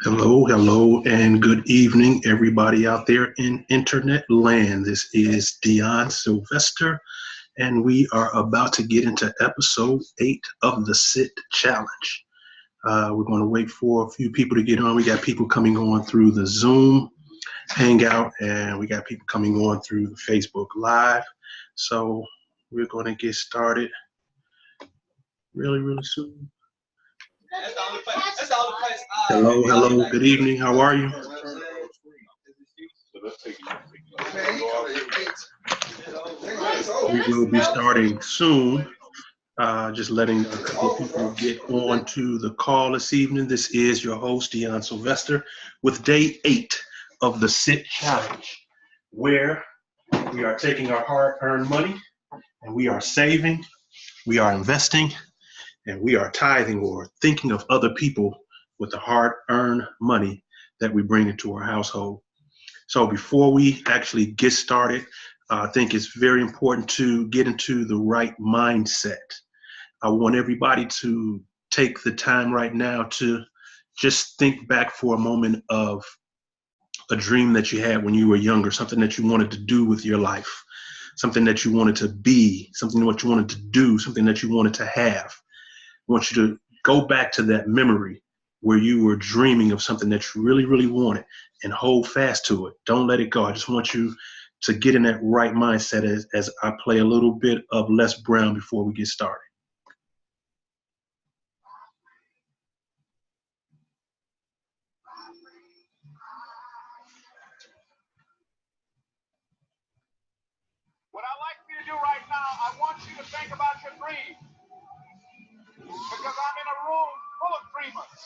Hello, hello, and good evening, everybody out there in internet land. This is Dion Sylvester, and we are about to get into episode 8 of the Sit Challenge. We're going to wait for a few people to get on. We got people coming on through the Zoom Hangout, and we got people coming on through the Facebook Live. So we're going to get started really soon. Hello, hello, good evening. How are you? We will be starting soon. Just letting a couple of people get on to the call this evening. This is your host, Dion Sylvester, with day 8 of the Sit Challenge, where we are taking our hard-earned money and we are saving, we are investing, and we are tithing or thinking of other people with the hard-earned money that we bring into our household. So before we actually get started, I think it's very important to get into the right mindset. I want everybody to take the time right now to just think back for a moment of a dream that you had when you were younger, something that you wanted to do with your life, something that you wanted to be, something that you wanted to do, something that you wanted to have. I want you to go back to that memory where you were dreaming of something that you really wanted and hold fast to it. Don't let it go. I just want you to get in that right mindset as I play a little bit of Les Brown before we get started. What I'd like for you to do right now, I want you to think about your dream. Because I'm in a room full of dreamers.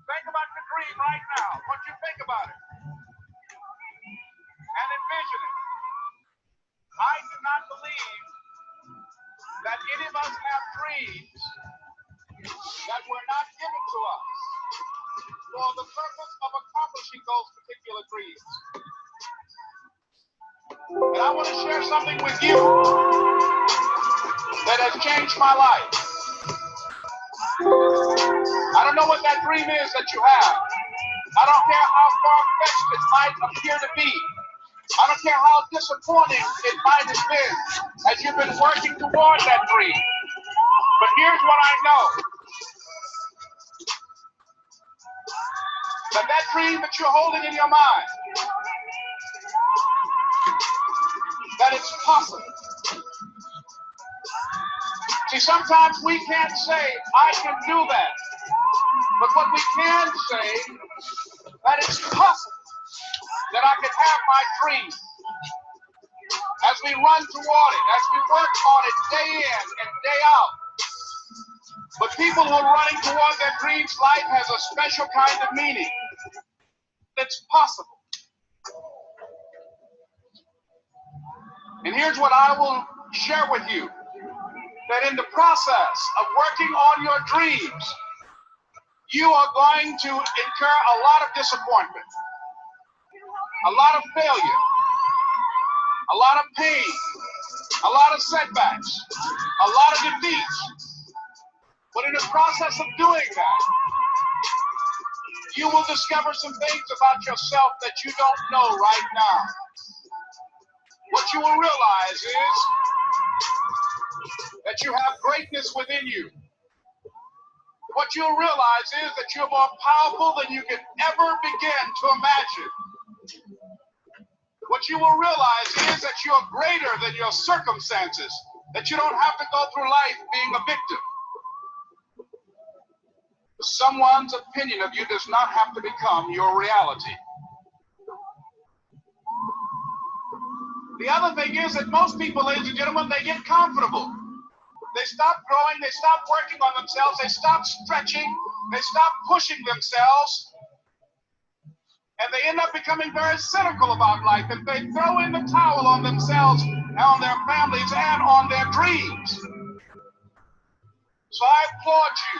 Think about your dream right now. What you think about it. And envision it. I do not believe that any of us have dreams that were not given to us for the purpose of accomplishing those particular dreams. And I want to share something with you that has changed my life. I don't know what that dream is that you have. I don't care how far-fetched it might appear to be. I don't care how disappointing it might have been as you've been working toward that dream. But here's what I know. That dream that you're holding in your mind, that it's possible. See, sometimes we can't say, I can do that. But what we can say, that it's possible that I can have my dream. As we run toward it, as we work on it day in and day out. But people who are running toward their dreams, life has a special kind of meaning. It's possible. And here's what I will share with you. That in the process of working on your dreams, you are going to incur a lot of disappointment, a lot of failure, a lot of pain, a lot of setbacks, a lot of defeats. But in the process of doing that, you will discover some things about yourself that you don't know right now. What you will realize is that you have greatness within you. What you'll realize is that you're more powerful than you can ever begin to imagine. What you will realize is that you're greater than your circumstances, that you don't have to go through life being a victim. Someone's opinion of you does not have to become your reality. The other thing is that most people, ladies and gentlemen, they get comfortable. They stop growing, they stop working on themselves, they stop stretching, they stop pushing themselves, and they end up becoming very cynical about life, and they throw in the towel on themselves, on their families, and on their dreams. So I applaud you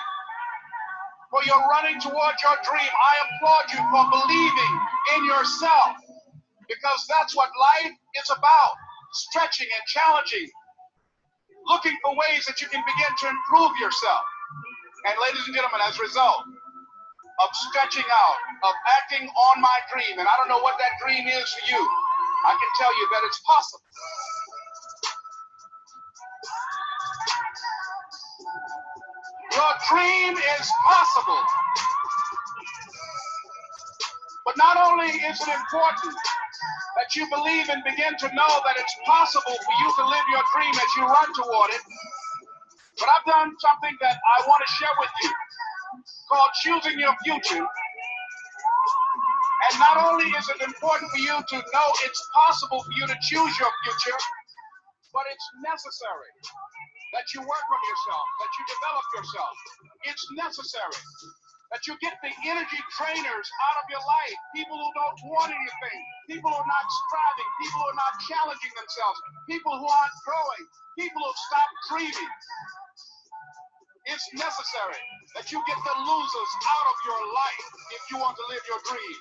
for your running toward your dream. I applaud you for believing in yourself, because that's what life is about, stretching and challenging. Looking for ways that you can begin to improve yourself. And ladies and gentlemen, as a result, of stretching out, of acting on my dream. And I don't know what that dream is for you. I can tell you that it's possible. Your dream is possible. But not only is it important that you believe and begin to know that it's possible for you to live your dream as you run toward it, but I've done something that I want to share with you called choosing your future. And not only is it important for you to know it's possible for you to choose your future, but it's necessary that you work on yourself, that you develop yourself. It's necessary that you get the energy trainers out of your life, people who don't want anything, people who are not striving, people who are not challenging themselves, people who aren't growing, people who've stopped dreaming. It's necessary that you get the losers out of your life if you want to live your dream.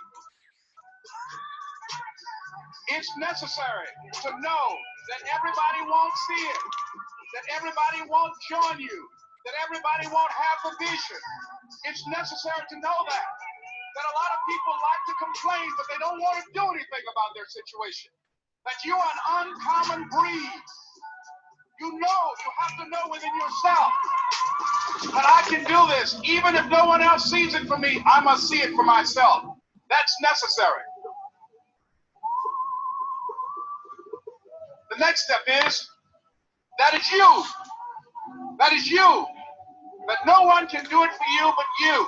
It's necessary to know that everybody won't see it, that everybody won't join you, that everybody won't have the vision. It's necessary to know that a lot of people like to complain, but they don't want to do anything about their situation. That you are an uncommon breed. You know, you have to know within yourself that I can do this. Even if no one else sees it for me, I must see it for myself. That's necessary. The next step is, that is you. That is you. That no one can do it for you but you.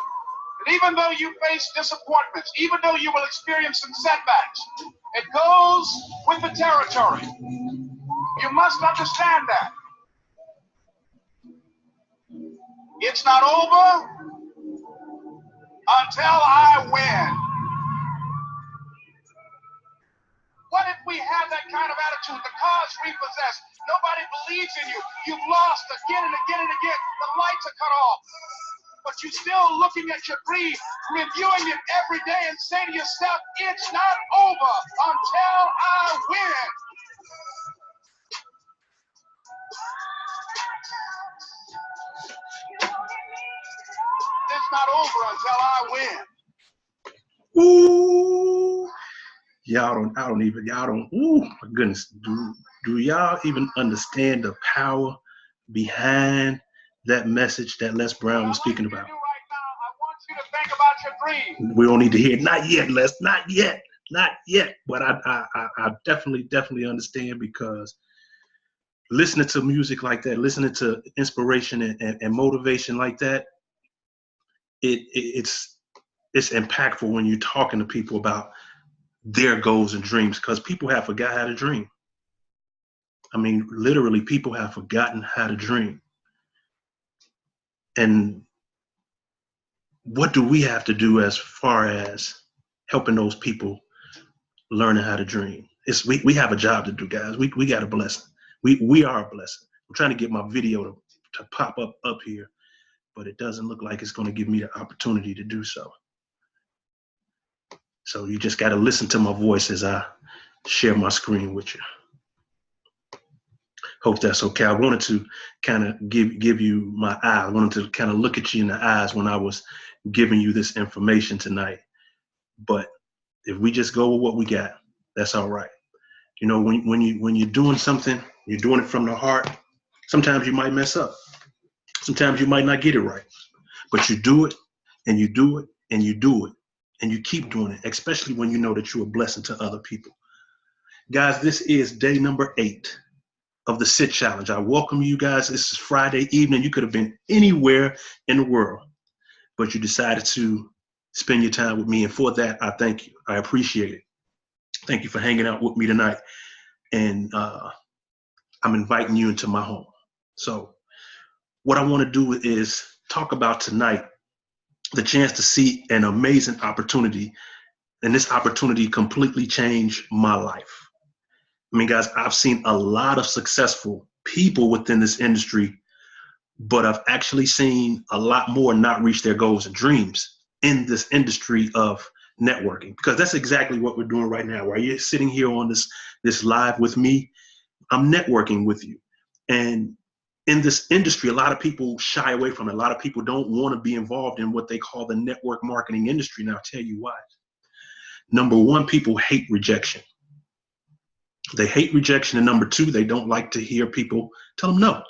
And even though you face disappointments, even though you will experience some setbacks, it goes with the territory. You must understand that. It's not over until I win. What if we have that kind of attitude? The cards repossessed. Nobody believes in you. You've lost again and again and again. The lights are cut off. But you're still looking at your dream, reviewing it every day and say to yourself, it's not over until I win. It's not over until I win. Ooh, y'all don't, ooh, my goodness. Do y'all even understand the power behind that message that Les Brown was speaking about? Right now, I want you to think about your dream. We don't need to hear it. Not yet, Les, not yet. But I definitely understand, because listening to music like that, listening to inspiration and motivation like that, it's impactful when you're talking to people about their goals and dreams, because people have forgot how to dream. I mean, literally, people have forgotten how to dream. And what do we have to do as far as helping those people learning how to dream? We have a job to do, guys. We got a blessing. We are a blessing. I'm trying to get my video to pop up here, but it doesn't look like it's going to give me the opportunity to do so. So you just got to listen to my voice as I share my screen with you. Hope that's okay. I wanted to kind of give you my eye. I wanted to kind of look at you in the eyes when I was giving you this information tonight. But if we just go with what we got, that's all right. You know, when you're doing something, you're doing it from the heart. Sometimes you might mess up. Sometimes you might not get it right. But you do it, and you do it, and you do it, and you keep doing it, especially when you know that you're a blessing to other people. Guys, this is day number 8 of the Sit Challenge. I welcome you guys. This is Friday evening. You could have been anywhere in the world, but you decided to spend your time with me. And for that, I thank you. I appreciate it. Thank you for hanging out with me tonight. And I'm inviting you into my home. So what I want to do is talk about tonight the chance to see an amazing opportunity. And this opportunity completely changed my life. I mean, guys, I've seen a lot of successful people within this industry, but I've actually seen a lot more not reach their goals and dreams in this industry of networking, because that's exactly what we're doing right now. While you're sitting here on this live with me, I'm networking with you. And in this industry, a lot of people shy away from it. A lot of people don't want to be involved in what they call the network marketing industry. Now, I'll tell you why. Number one, people hate rejection. They hate rejection. And number two, they don't like to hear people tell them no.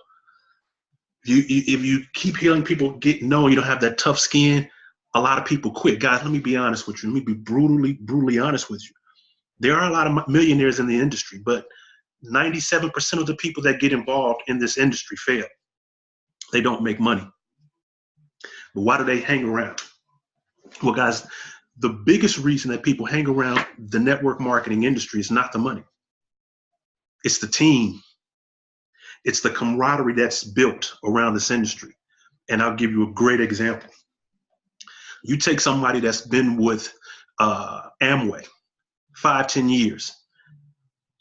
If you keep hearing people get no, you don't have that tough skin, a lot of people quit. Guys, let me be honest with you. Let me be brutally honest with you. There are a lot of millionaires in the industry, but 97% of the people that get involved in this industry fail. They don't make money. But why do they hang around? Well, guys, the biggest reason that people hang around the network marketing industry is not the money. It's the team. It's the camaraderie that's built around this industry. And I'll give you a great example. You take somebody that's been with Amway 5-10 years,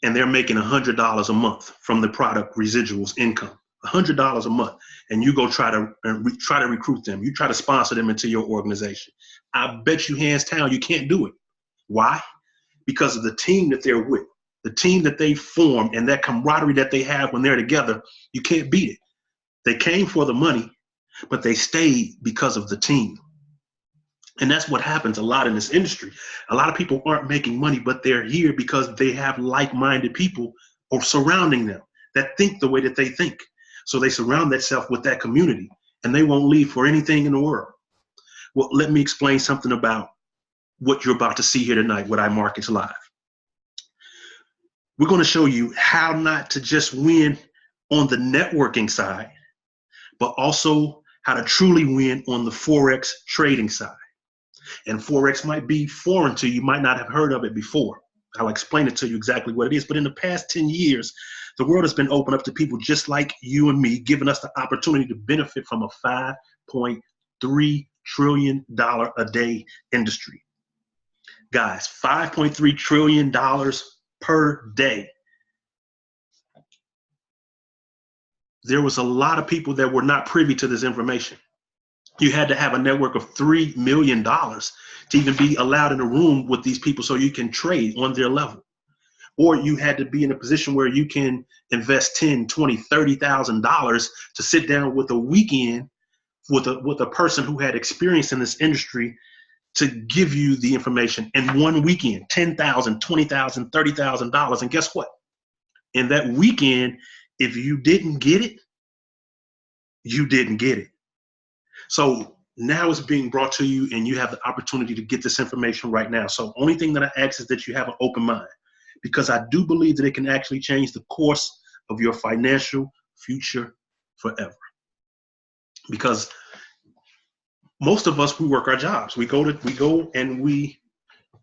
and they're making $100 a month from the product residuals income, $100 a month, and you go try to recruit them. You try to sponsor them into your organization. I bet you hands down you can't do it. Why? Because of the team that they're with, the team that they form, and that camaraderie that they have when they're together. You can't beat it. They came for the money, but they stayed because of the team. And that's what happens a lot in this industry. A lot of people aren't making money, but they're here because they have like-minded people or surrounding them that think the way that they think. So they surround themselves with that community, and they won't leave for anything in the world. Well, let me explain something about what you're about to see here tonight with iMarkets Live. We're going to show you how not to just win on the networking side, but also how to truly win on the Forex trading side. And Forex might be foreign to you, might not have heard of it before. I'll explain it to you exactly what it is. But in the past 10 years, the world has been opened up to people just like you and me, giving us the opportunity to benefit from a $5.3 trillion a day industry. Guys, $5.3 trillion per day. There was a lot of people that were not privy to this information. You had to have a network of $3 million to even be allowed in a room with these people so you can trade on their level. Or you had to be in a position where you can invest $10,000, $20,000, $30,000 to sit down with a weekend with a person who had experience in this industry to give you the information in one weekend, $10,000, $20,000, $30,000. And guess what? In that weekend, if you didn't get it, you didn't get it. So now it's being brought to you, and you have the opportunity to get this information right now. So only thing that I ask is that you have an open mind, because I do believe that it can actually change the course of your financial future forever. Because most of us, we work our jobs. We go and we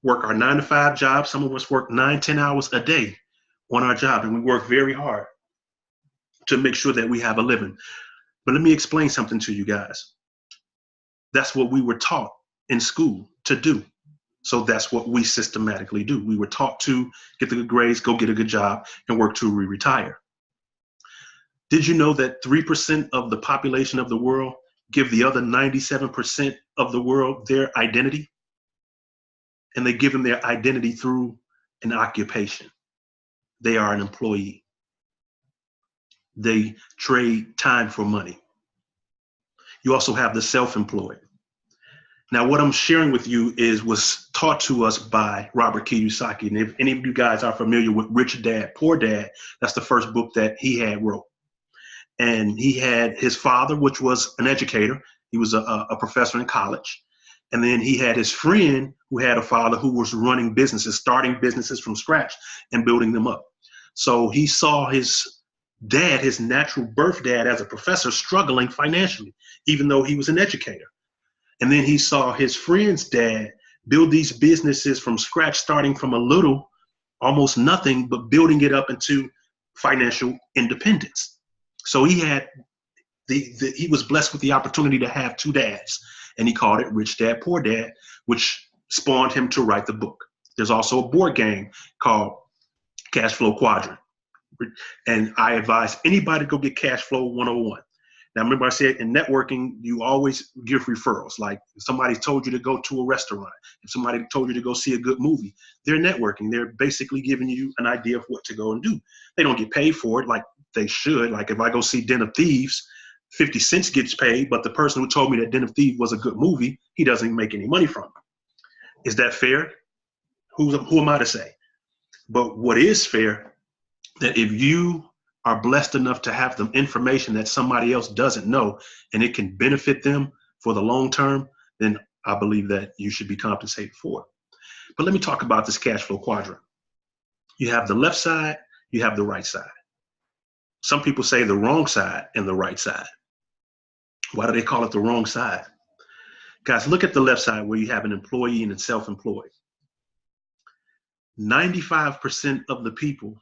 work our 9-to-5 jobs. Some of us work 9-10 hours a day on our job, and we work very hard to make sure that we have a living. But let me explain something to you guys. That's what we were taught in school to do. So that's what we systematically do. We were taught to get the good grades, go get a good job, and work till we retire. Did you know that 3% of the population of the world give the other 97% of the world their identity? And they give them their identity through an occupation. They are an employee. They trade time for money. You also have the self-employed. Now, what I'm sharing with you was taught to us by Robert Kiyosaki. And if any of you guys are familiar with Rich Dad, Poor Dad, that's the first book that he had wrote. And he had his father, which was an educator. He was a professor in college. And then he had his friend who had a father who was running businesses, starting businesses from scratch and building them up. So he saw his dad, his natural birth dad, as a professor struggling financially, even though he was an educator. And then he saw his friend's dad build these businesses from scratch, starting from a little, almost nothing, but building it up into financial independence. So he had he was blessed with the opportunity to have two dads, and he called it Rich Dad, Poor Dad, which spawned him to write the book. There's also a board game called Cash Flow Quadrant. And I advise anybody to go get Cash Flow 101. Now, remember I said in networking, you always give referrals. Like if somebody told you to go to a restaurant, if somebody told you to go see a good movie, they're networking. They're basically giving you an idea of what to go and do. They don't get paid for it. Like they should. Like if I go see Den of Thieves, 50 cents gets paid, but the person who told me that Den of Thieves was a good movie, he doesn't make any money from it. Is that fair? Who am I to say? But what is fair, that if you are blessed enough to have the information that somebody else doesn't know and it can benefit them for the long term, then I believe that you should be compensated for it. But let me talk about this cash flow quadrant. You have the left side, you have the right side. Some people say the wrong side and the right side. Why do they call it the wrong side? Guys, look at the left side where you have an employee and a self-employed. 95% of the people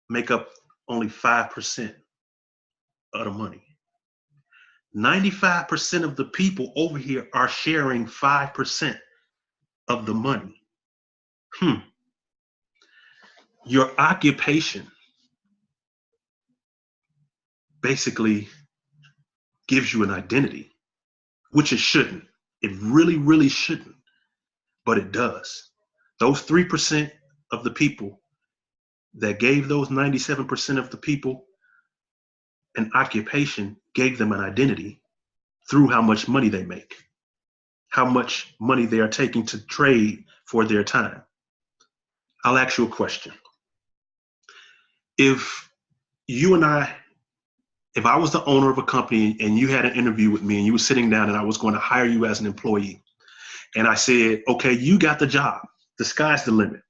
make up only 5% of the money. 95% of the people over here are sharing 5% of the money. Your occupation basically gives you an identity, which it shouldn't. It really, really shouldn't, but it does. Those 3% of the people that gave those 97% of the people an occupation gave them an identity through how much money they make, how much money they are taking to trade for their time. I'll ask you a question. If I was the owner of a company and you had an interview with me and you were sitting down and I was going to hire you as an employee, and I said, okay, you got the job, the sky's the limit.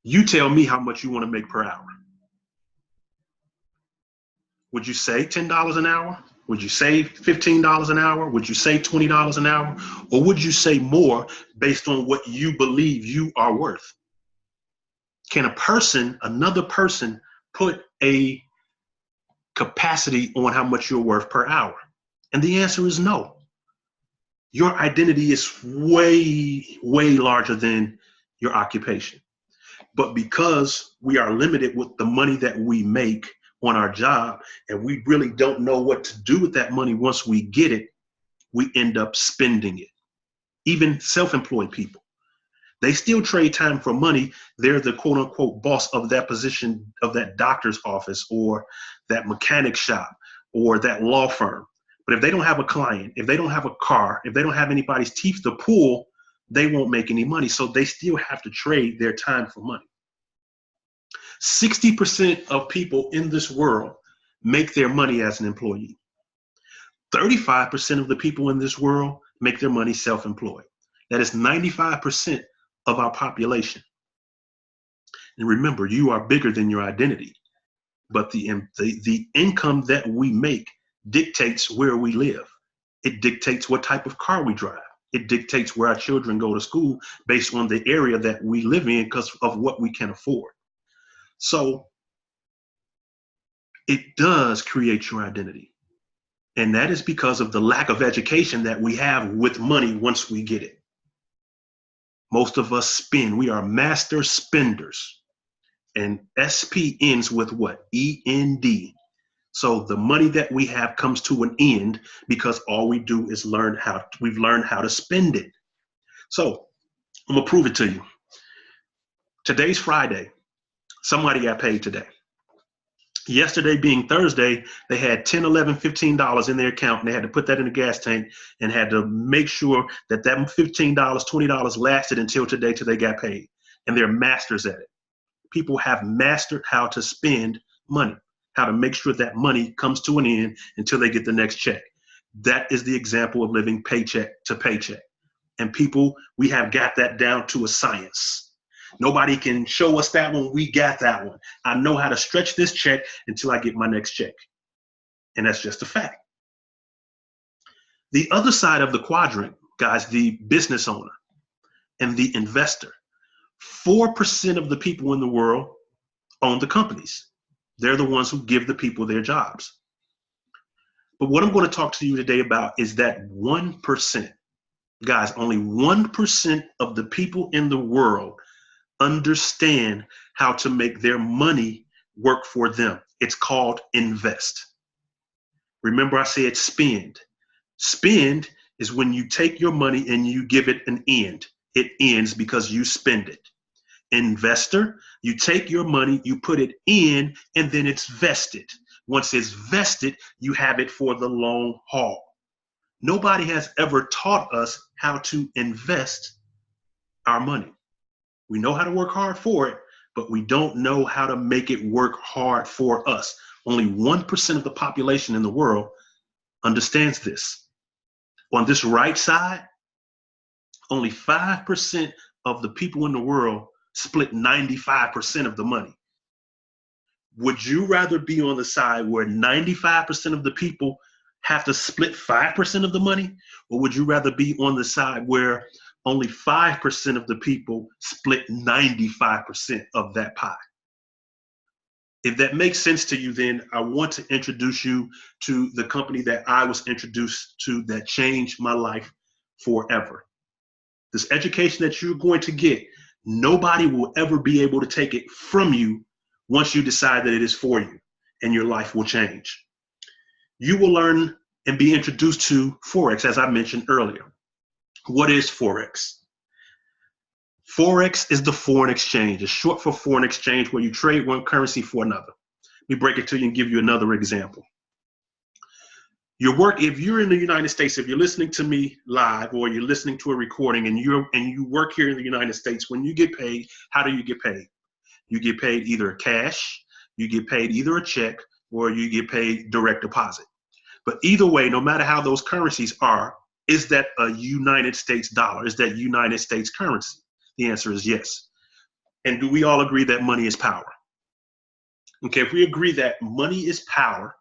You tell me how much you want to make per hour. Would you say $10 an hour? Would you say $15 an hour? Would you say $20 an hour? Or would you say more based on what you believe you are worth? Can another person, put a capacity on how much you're worth per hour? And the answer is no. Your identity is way, way larger than your occupation. But because we are limited with the money that we make on our job, and we really don't know what to do with that money once we get it, we end up spending it. Even self-employed people, they still trade time for money. They're the quote unquote boss of that position, of that doctor's office or that mechanic shop or that law firm. But if they don't have a client, if they don't have a car, if they don't have anybody's teeth to pull, they won't make any money. So they still have to trade their time for money. 60% of people in this world make their money as an employee. 35% of the people in this world make their money self-employed. That is 95% of our population. And remember, you are bigger than your identity, but the income that we make dictates where we live. It dictates what type of car we drive. It dictates where our children go to school based on the area that we live in because of what we can afford. So it does create your identity. And that is because of the lack of education that we have with money once we get it. Most of us spend. We are master spenders. And SP ends with what? END. So the money that we have comes to an end because all we do is we've learned how to spend it. So I'm gonna prove it to you. Today's Friday. Somebody got paid today. Yesterday being Thursday, they had $10, $11, $15 in their account, and they had to put that in the gas tank and had to make sure that that $15, $20 lasted until today, till they got paid. And they're masters at it. People have mastered how to spend money, how to make sure that money comes to an end until they get the next check. That is the example of living paycheck to paycheck. And people, we have got that down to a science. Nobody can show us that one. We got that one. I know how to stretch this check until I get my next check. And that's just a fact. The other side of the quadrant, guys, the business owner and the investor. 4% of the people in the world own the companies. They're the ones who give the people their jobs. But what I'm going to talk to you today about is that 1%. Guys, only 1% of the people in the world understand how to make their money work for them. It's called invest. Remember I said spend. Spend is when you take your money and you give it an end. It ends because you spend it. investor. You take your money, you put it in, and then it's vested. Once it's vested, you have it for the long haul. Nobody has ever taught us how to invest our money. We know how to work hard for it, but we don't know how to make it work hard for us. Only 1% of the population in the world understands this. On this right side, only 5% of the people in the world split 95% of the money. Would you rather be on the side where 95% of the people have to split 5% of the money? Or would you rather be on the side where only 5% of the people split 95% of that pie? If that makes sense to you, then I want to introduce you to the company that I was introduced to that changed my life forever. This education that you're going to get, nobody will ever be able to take it from you once you decide that it is for you, and your life will change. You will learn and be introduced to Forex, as I mentioned earlier. What is Forex? Forex is the foreign exchange. It's short for foreign exchange, where you trade one currency for another. Let me break it to you and give you another example. If you're in the United States, if you're listening to me live or you're listening to a recording and you work here in the United States, when you get paid, how do you get paid? You get paid either cash, you get paid either a check, or you get paid direct deposit. But either way, no matter how those currencies are, is that a United States dollar? Is that United States currency? The answer is yes. And do we all agree that money is power? Okay, if we agree that money is power,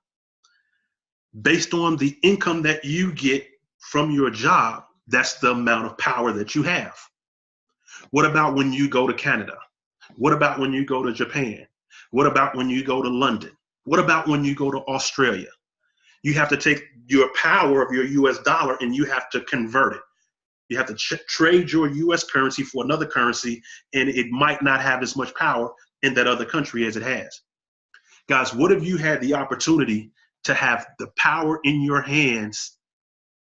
based on the income that you get from your job, that's the amount of power that you have. What about when you go to Canada? What about when you go to Japan? What about when you go to London? What about when you go to Australia? You have to take your power of your US dollar and you have to convert it. You have to trade your US currency for another currency, and it might not have as much power in that other country as it has. Guys, what if you had the opportunity to have the power in your hands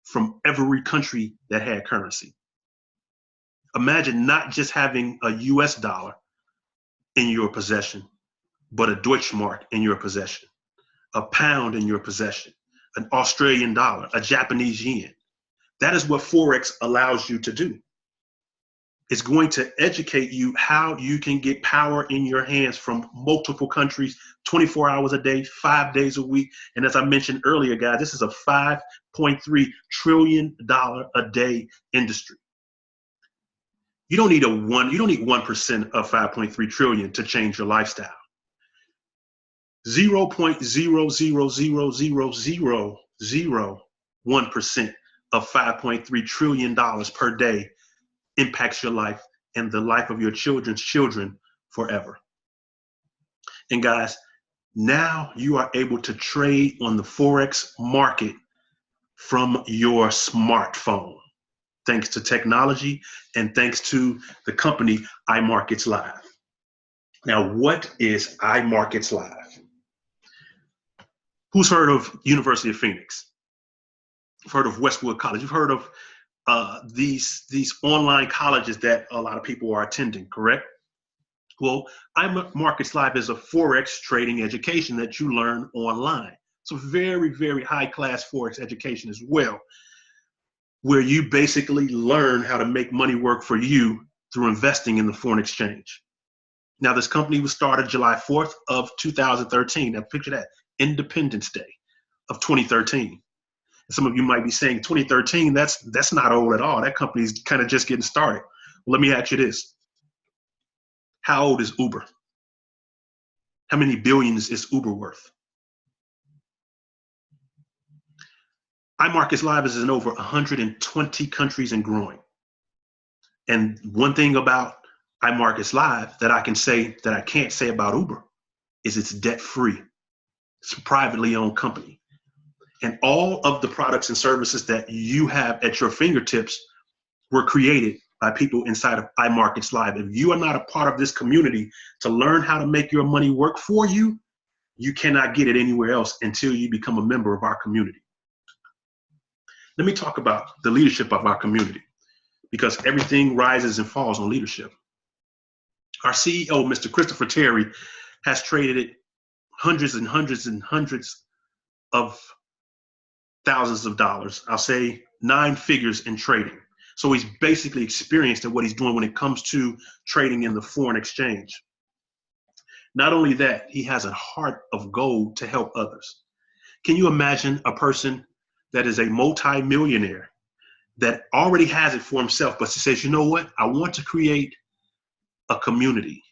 from every country that had currency? Imagine not just having a US dollar in your possession, but a Deutschmark in your possession, a pound in your possession, an Australian dollar, a Japanese yen. That is what Forex allows you to do. It's going to educate you how you can get power in your hands from multiple countries, 24 hours a day, 5 days a week. And as I mentioned earlier, guys, this is a $5.3 trillion a day industry. You don't need 1% of 5.3 trillion to change your lifestyle. 0.0000001% of $5.3 trillion per day impacts your life and the life of your children's children forever. And guys, now you are able to trade on the Forex market from your smartphone, thanks to technology and thanks to the company iMarkets Live. Now, what is iMarkets Live? Who's heard of University of Phoenix? You've heard of Westwood College. You've heard of these online colleges that a lot of people are attending, correct? Well, iMarkets Live is a Forex trading education that you learn online. It's a very, very high-class Forex education as well, where you basically learn how to make money work for you through investing in the foreign exchange. Now, this company was started July 4th of 2013. Now, picture that, Independence Day of 2013. Some of you might be saying 2013, that's not old at all. That company's kind of just getting started. Well, let me ask you this. How old is Uber? How many billions is Uber worth? iMarkets Live is in over 120 countries and growing. And one thing about iMarkets Live that I can say that I can't say about Uber is it's debt-free. It's a privately owned company. And all of the products and services that you have at your fingertips were created by people inside of iMarkets Live. If you are not a part of this community to learn how to make your money work for you, you cannot get it anywhere else until you become a member of our community. Let me talk about the leadership of our community, because everything rises and falls on leadership. Our CEO, Mr. Christopher Terry, has traded hundreds and hundreds and hundreds of thousands of dollars. I'll say 9 figures in trading. So he's basically experienced at what he's doing when it comes to trading in the foreign exchange. Not only that, he has a heart of gold to help others. Can you imagine a person that is a multi-millionaire that already has it for himself, but says, you know what? I want to create a community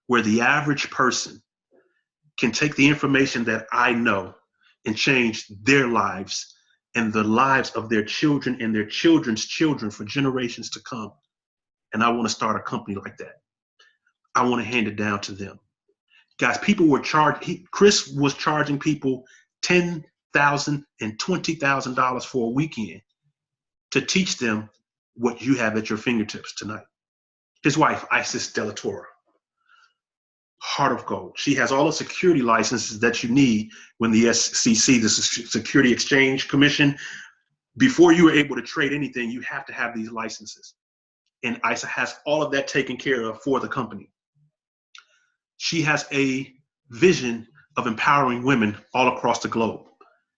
where the average person can take the information that I know and change their lives and the lives of their children and their children's children for generations to come. And I want to start a company like that. I want to hand it down to them. Guys, people were Chris was charging people $10,000 and $20,000 for a weekend to teach them what you have at your fingertips tonight. His wife, Isis De La Torre, heart of gold. She has all the security licenses that you need when the SEC, the Security Exchange Commission, before you are able to trade anything, you have to have these licenses. And Isa has all of that taken care of for the company. She has a vision of empowering women all across the globe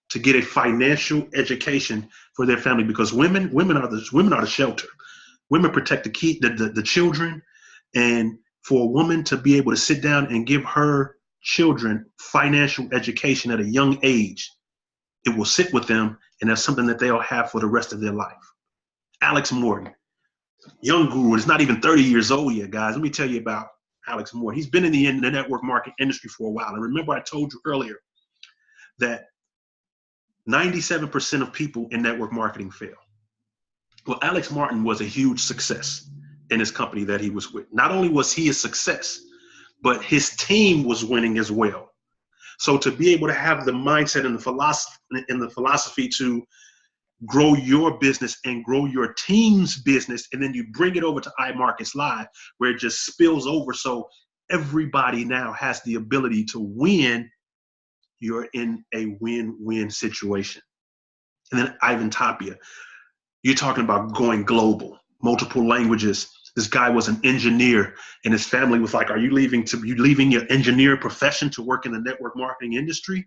to get a financial education for their family, because women are the shelter. Women protect the children, and for a woman to be able to sit down and give her children financial education at a young age, it will sit with them, and that's something that they'll have for the rest of their life. Alex Morton, young guru, is not even 30 years old yet, guys. Let me tell you about Alex Morton. He's been in the network marketing industry for a while. And remember, I told you earlier that 97% of people in network marketing fail. Well, Alex Morton was a huge success in his company that he was with. Not only was he a success, but his team was winning as well. So to be able to have the mindset and the philosophy to grow your business and grow your team's business, and then you bring it over to iMarkets Live, where it just spills over so everybody now has the ability to win, you're in a win-win situation. And then Ivan Tapia, you're talking about going global, multiple languages. This guy was an engineer, and his family was like, are you leaving your engineer profession to work in the network marketing industry?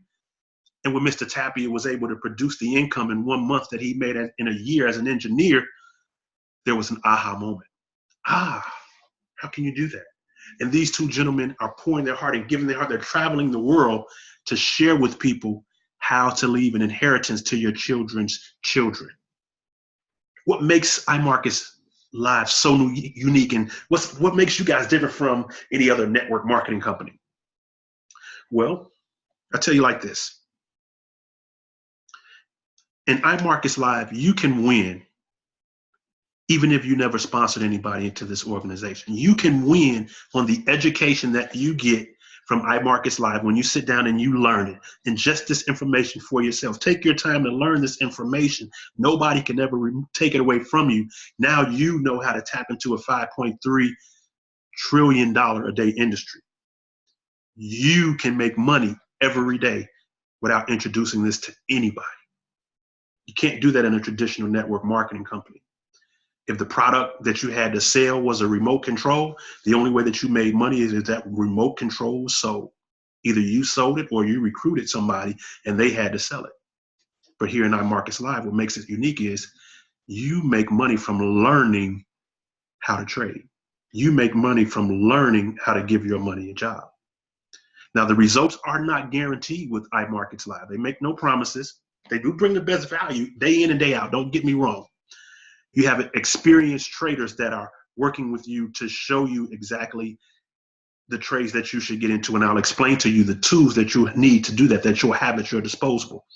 And when Mr. Tapia was able to produce the income in 1 month that he made in a year as an engineer, there was an aha moment. How can you do that? And these two gentlemen are pouring their heart and giving their heart. They're traveling the world to share with people how to leave an inheritance to your children's children. What makes iMarkets Live so unique, and what makes you guys different from any other network marketing company? Well, I'll tell you like this. In iMarkets Live, you can win even if you never sponsored anybody into this organization. You can win on the education that you get from iMarkets Live when you sit down and you learn it. Ingest this information for yourself. Take your time to learn this information. Nobody can ever take it away from you. Now you know how to tap into a $5.3 trillion a day industry. You can make money every day without introducing this to anybody. You can't do that in a traditional network marketing company. If the product that you had to sell was a remote control, the only way that you made money is if that remote control was sold. Either you sold it or you recruited somebody and they had to sell it. But here in iMarkets Live, what makes it unique is you make money from learning how to trade. You make money from learning how to give your money a job. Now, the results are not guaranteed with iMarkets Live. They make no promises. They do bring the best value day in and day out. Don't get me wrong. You have experienced traders that are working with you to show you exactly the trades that you should get into, and I'll explain to you the tools that you need to do that you'll have at your disposal.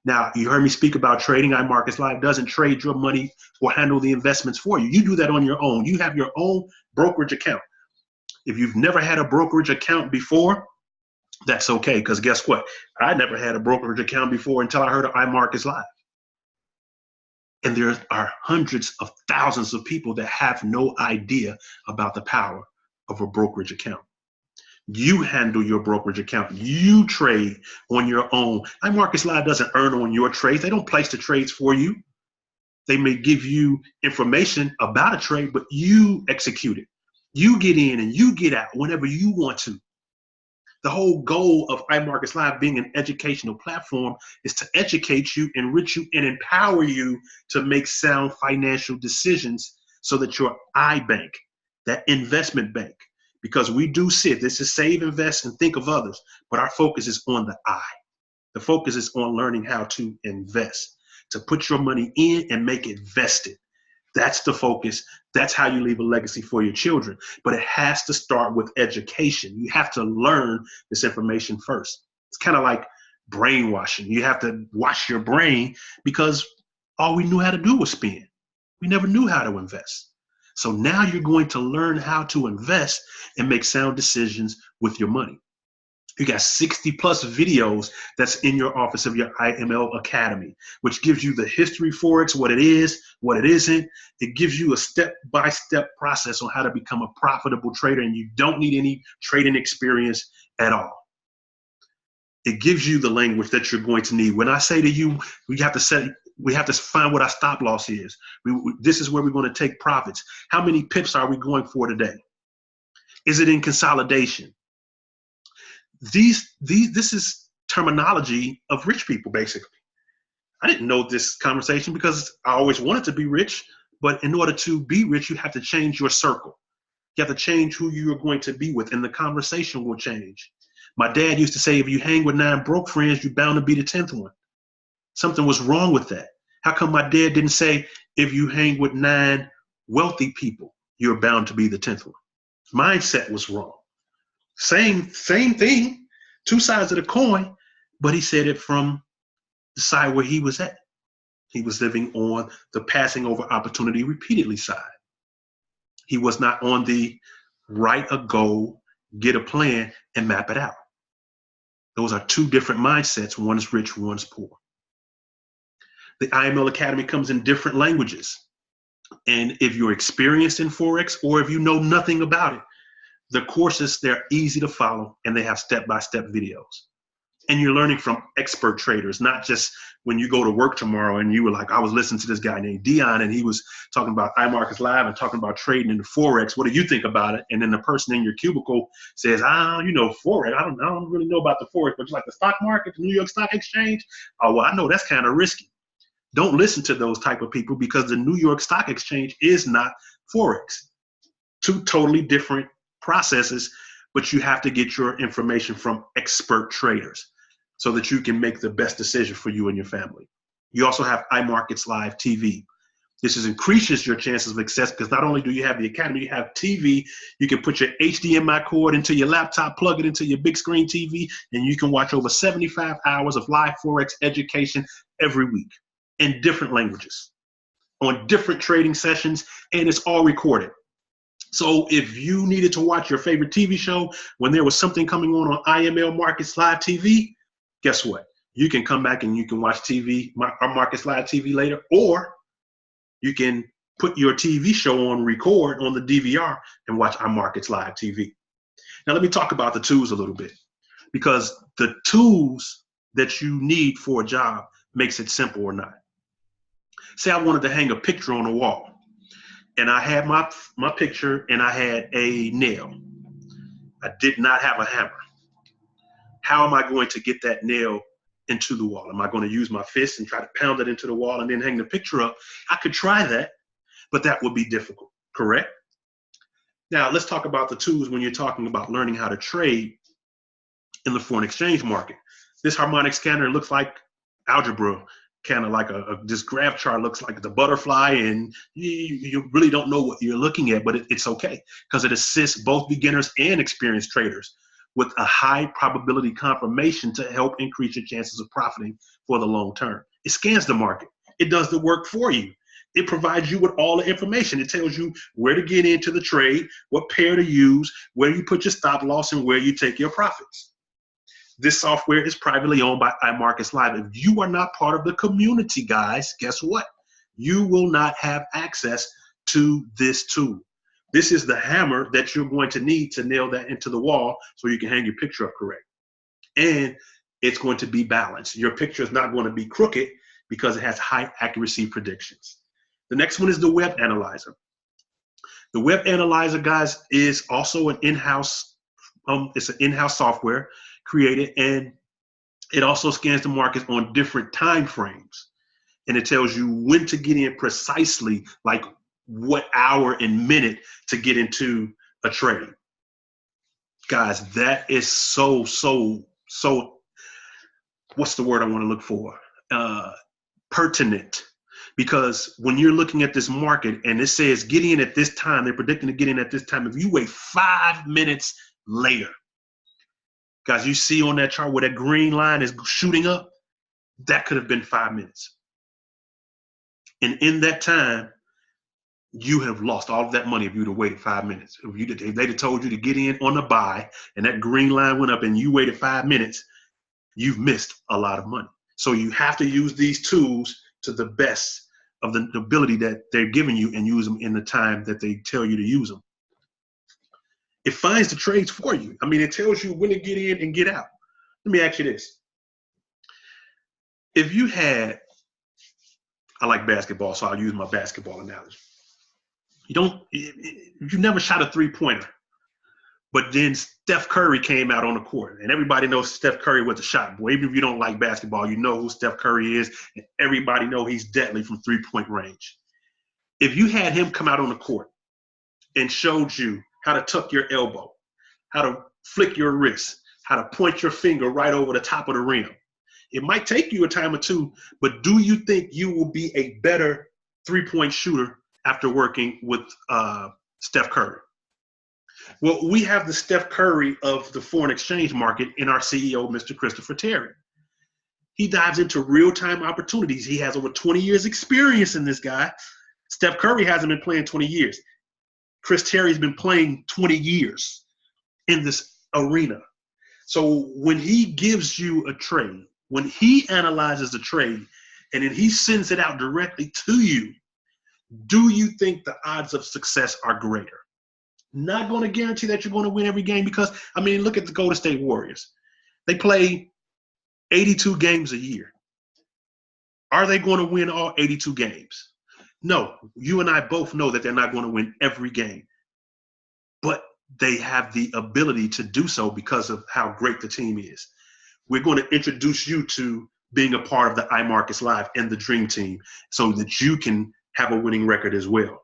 Now, you heard me speak about trading. iMarkets Live doesn't trade your money or handle the investments for you. You do that on your own. You have your own brokerage account. If you've never had a brokerage account before, that's okay, because guess what? I never had a brokerage account before until I heard of iMarkets Live. And there are hundreds of thousands of people that have no idea about the power of a brokerage account. You handle your brokerage account. You trade on your own. iMarkets Live doesn't earn on your trades. They don't place the trades for you. They may give you information about a trade, but you execute it. You get in and you get out whenever you want to. The whole goal of iMarkets Live being an educational platform is to educate you, enrich you, and empower you to make sound financial decisions so that your iBank, that investment bank, because we do sit, this is save, invest, and think of others, but our focus is on the I. The focus is on learning how to invest, to put your money in and make it vested. That's the focus. That's how you leave a legacy for your children. But it has to start with education. You have to learn this information first. It's kind of like brainwashing. You have to wash your brain because all we knew how to do was spend. We never knew how to invest. So now you're going to learn how to invest and make sound decisions with your money. You got 60 plus videos that's in your office of your iML Academy, which gives you the history Forex, what it is, what it isn't. It gives you a step-by-step process on how to become a profitable trader, and you don't need any trading experience at all. It gives you the language that you're going to need. When I say to you, we have to find what our stop loss is. This is where we're going to take profits. How many pips are we going for today? Is it in consolidation? This is terminology of rich people, basically. I didn't know this conversation because I always wanted to be rich, but in order to be rich, you have to change your circle. You have to change who you are going to be with, and the conversation will change. My dad used to say, if you hang with 9 broke friends, you're bound to be the 10th one. Something was wrong with that. How come my dad didn't say, if you hang with 9 wealthy people, you're bound to be the 10th one? Mindset was wrong. Same thing, 2 sides of the coin, but he said it from the side where he was at. He was living on the passing over opportunity repeatedly side. He was not on the write a goal, get a plan, and map it out. Those are 2 different mindsets. One is rich, one's poor. The iML Academy comes in different languages. And if you're experienced in Forex or if you know nothing about it, the courses, they're easy to follow and they have step-by-step videos. And you're learning from expert traders, not just when you go to work tomorrow and you were like, I was listening to this guy named Dion and he was talking about iMarkets Live and talking about trading in the Forex. What do you think about it? And then the person in your cubicle says, Forex, I don't really know about the Forex, but you like the stock market, the New York Stock Exchange? Oh, well, I know that's kind of risky. Don't listen to those type of people because the New York Stock Exchange is not Forex. 2 totally different processes, but you have to get your information from expert traders so that you can make the best decision for you and your family. You also have iMarkets Live TV. This increases your chances of success because not only do you have the academy, you have TV. You can put your HDMI cord into your laptop, plug it into your big screen TV, and you can watch over 75 hours of live Forex education every week in different languages on different trading sessions, and it's all recorded. So if you needed to watch your favorite TV show when there was something coming on iML Markets Live TV, guess what? You can come back and you can watch our Markets Live TV later, or you can put your TV show on record on the DVR and watch our Markets Live TV. Now let me talk about the tools a little bit, because the tools that you need for a job makes it simple or not. Say I wanted to hang a picture on a wall. And I had my picture and I had a nail. I did not have a hammer. How am I going to get that nail into the wall? Am I going to use my fist and try to pound it into the wall and then hang the picture up? I could try that, but that would be difficult, correct? Now, let's talk about the tools when you're talking about learning how to trade in the foreign exchange market. This harmonic scanner looks like algebra. Kind of like this graph chart looks like the butterfly, and you really don't know what you're looking at, but it's okay because it assists both beginners and experienced traders with a high probability confirmation to help increase your chances of profiting for the long term. It scans the market. It does the work for you. It provides you with all the information. It tells you where to get into the trade, what pair to use, where you put your stop loss, and where you take your profits. This software is privately owned by iMarkets Live. If you are not part of the community, guys, guess what? You will not have access to this tool. This is the hammer that you're going to need to nail that into the wall so you can hang your picture up correct. And it's going to be balanced. Your picture is not going to be crooked because it has high accuracy predictions. The next one is the web analyzer. The web analyzer, guys, is also an in-house, it's an in-house software created, and it also scans the markets on different time frames. And it tells you when to get in precisely, like what hour and minute to get into a trade. Guys, that is so, what's the word I want to look for? Pertinent. Because when you're looking at this market and it says get in at this time, they're predicting to get in at this time. If you wait 5 minutes later, guys, you see on that chart where that green line is shooting up, that could have been 5 minutes. And in that time, you have lost all of that money if you'd have waited 5 minutes. If they'd have told you to get in on the buy and that green line went up and you waited 5 minutes, you've missed a lot of money. So you have to use these tools to the best of the ability that they're giving you and use them in the time that they tell you to use them. It finds the trades for you. I mean, it tells you when to get in and get out. Let me ask you this. If you had, I like basketball, so I'll use my basketball analogy. You never shot a three-pointer, but then Steph Curry came out on the court, and everybody knows Steph Curry was a shot boy. Even if you don't like basketball, you know who Steph Curry is, and everybody know he's deadly from three-point range. If you had him come out on the court and showed you how to tuck your elbow, how to flick your wrist, how to point your finger right over the top of the rim, it might take you a time or two, but do you think you will be a better three-point shooter after working with Steph Curry? Well, we have the Steph Curry of the foreign exchange market in our CEO, Mr. Christopher Terry. He dives into real-time opportunities. He has over 20 years experience in this guy. Steph Curry hasn't been playing 20 years. Chris Terry's been playing 20 years in this arena. So when he gives you a trade, when he analyzes the trade, and then he sends it out directly to you, do you think the odds of success are greater? Not going to guarantee that you're going to win every game because, I mean, look at the Golden State Warriors. They play 82 games a year. Are they going to win all 82 games? No. You and I both know that they're not going to win every game. But they have the ability to do so because of how great the team is. We're going to introduce you to being a part of the iMarkets Live and the Dream Team so that you can have a winning record as well.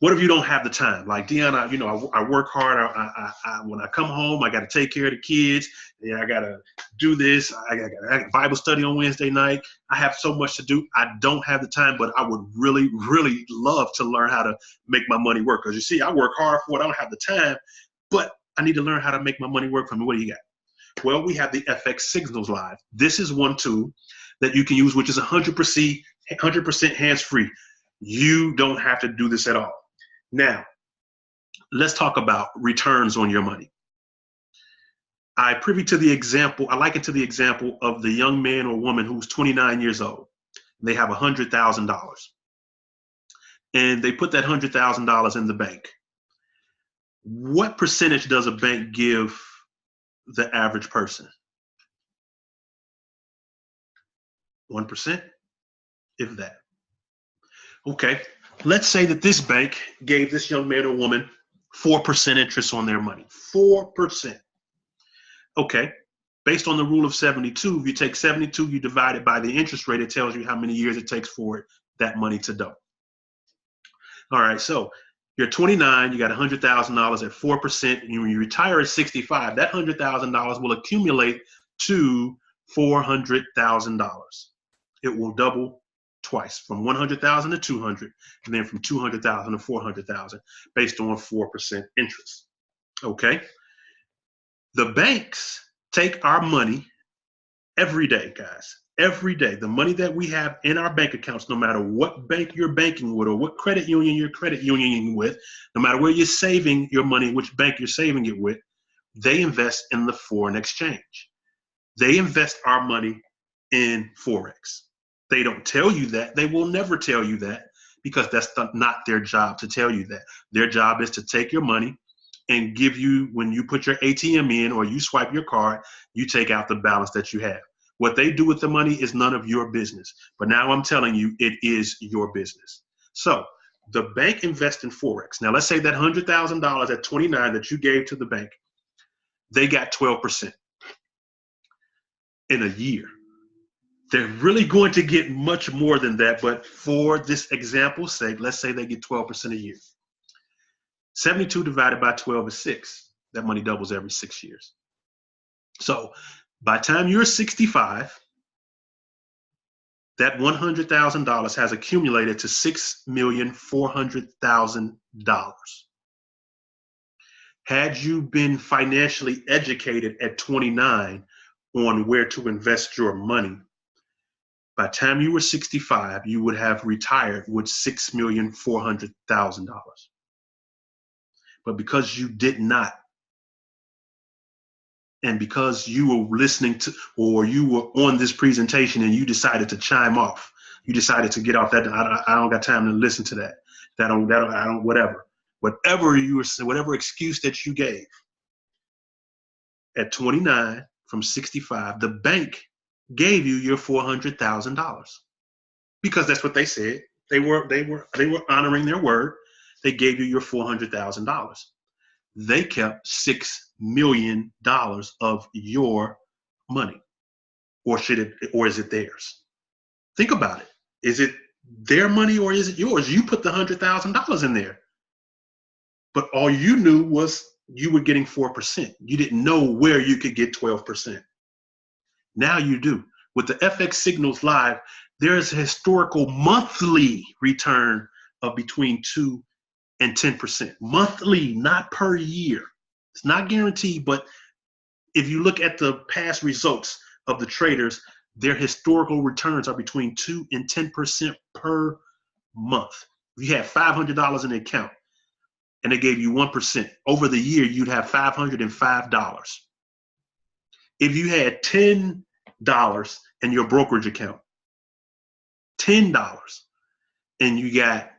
What if you don't have the time? Like, Dion, I work hard. When I come home, I got to take care of the kids. Yeah, I got to do this. I got Bible study on Wednesday night. I have so much to do. I don't have the time, but I would really, really love to learn how to make my money work. Because you see, I work hard for it. I don't have the time, but I need to learn how to make my money work for me. What do you got? Well, we have the FX Signals Live. This is one tool that you can use, which is 100% hands-free. You don't have to do this at all. Now, let's talk about returns on your money. I liken it to the example of the young man or woman who's 29 years old. They have $100,000. And they put that $100,000 in the bank. What percentage does a bank give the average person? 1%, if that. Okay, let's say that this bank gave this young man or woman 4% interest on their money. 4%. Okay, based on the rule of 72, if you take 72, you divide it by the interest rate, it tells you how many years it takes for that money to double. All right, so you're 29, you got $100,000 at 4%, and when you retire at 65, that $100,000 will accumulate to $400,000. It will double twice, from 100,000 to 200, and then from 200,000 to 400,000, based on 4% interest. Okay? The banks take our money every day, guys. Every day. The money that we have in our bank accounts, no matter what bank you're banking with or what credit union you're credit unioning with, no matter where you're saving your money, which bank you're saving it with, they invest in the foreign exchange. They invest our money in Forex. They don't tell you that. They will never tell you that because that's not their job to tell you that. Their job is to take your money and give you, when you put your ATM in or you swipe your card, you take out the balance that you have. What they do with the money is none of your business. But now I'm telling you, it is your business. So The bank invests in Forex. Now, let's say that $100,000 at 29 that you gave to the bank, they got 12% in a year. They're really going to get much more than that, but for this example's sake, let's say they get 12% a year. 72 divided by 12 is 6. That money doubles every 6 years. So by the time you're 65, that $100,000 has accumulated to $6,400,000. Had you been financially educated at 29 on where to invest your money, by the time you were 65, you would have retired with $6,400,000. But because you did not, and because you were listening to, or you were on this presentation and you decided to chime off, you decided to get off that, I don't got time to listen to that. Whatever excuse that you gave at 29 from 65, the bank gave you your $400,000 because that's what they said. They were honoring their word. They gave you your $400,000. They kept $6 million of your money, or is it theirs? Think about it. Is it their money or is it yours? You put the $100,000 in there, but all you knew was you were getting 4%. You didn't know where you could get 12%. Now you do. With the FX Signals Live, there is a historical monthly return of between 2 and 10%. Monthly, not per year. It's not guaranteed, but if you look at the past results of the traders, their historical returns are between 2 and 10% per month. If you had $500 in the account and they gave you 1%, over the year you'd have $505. If you had $10 in your brokerage account, $10, and you got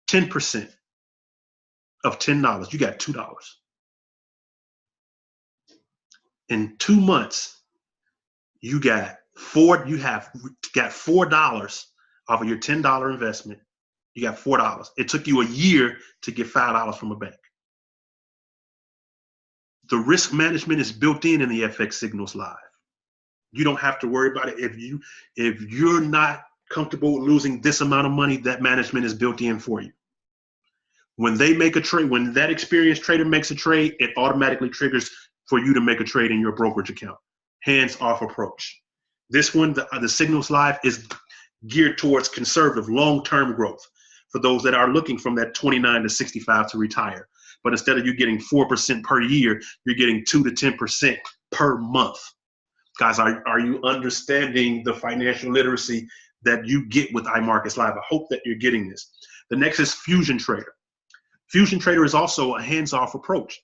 10% of $10, you got $2. In 2 months, you got $4 off of your $10 investment. You got $4. It took you a year to get $5 from a bank. The risk management is built in the FX Signals Live. You don't have to worry about it. If you're not comfortable losing this amount of money, that management is built in for you. When they make a trade, when that experienced trader makes a trade, it automatically triggers for you to make a trade in your brokerage account. Hands-off approach. This one, the Signals Live, is geared towards conservative, long-term growth for those that are looking from that 29 to 65 to retire. But instead of you getting 4% per year, you're getting 2 to 10% per month. Guys, are you understanding the financial literacy that you get with iMarkets Live? I hope that you're getting this. The next is Fusion Trader. Fusion Trader is also a hands-off approach,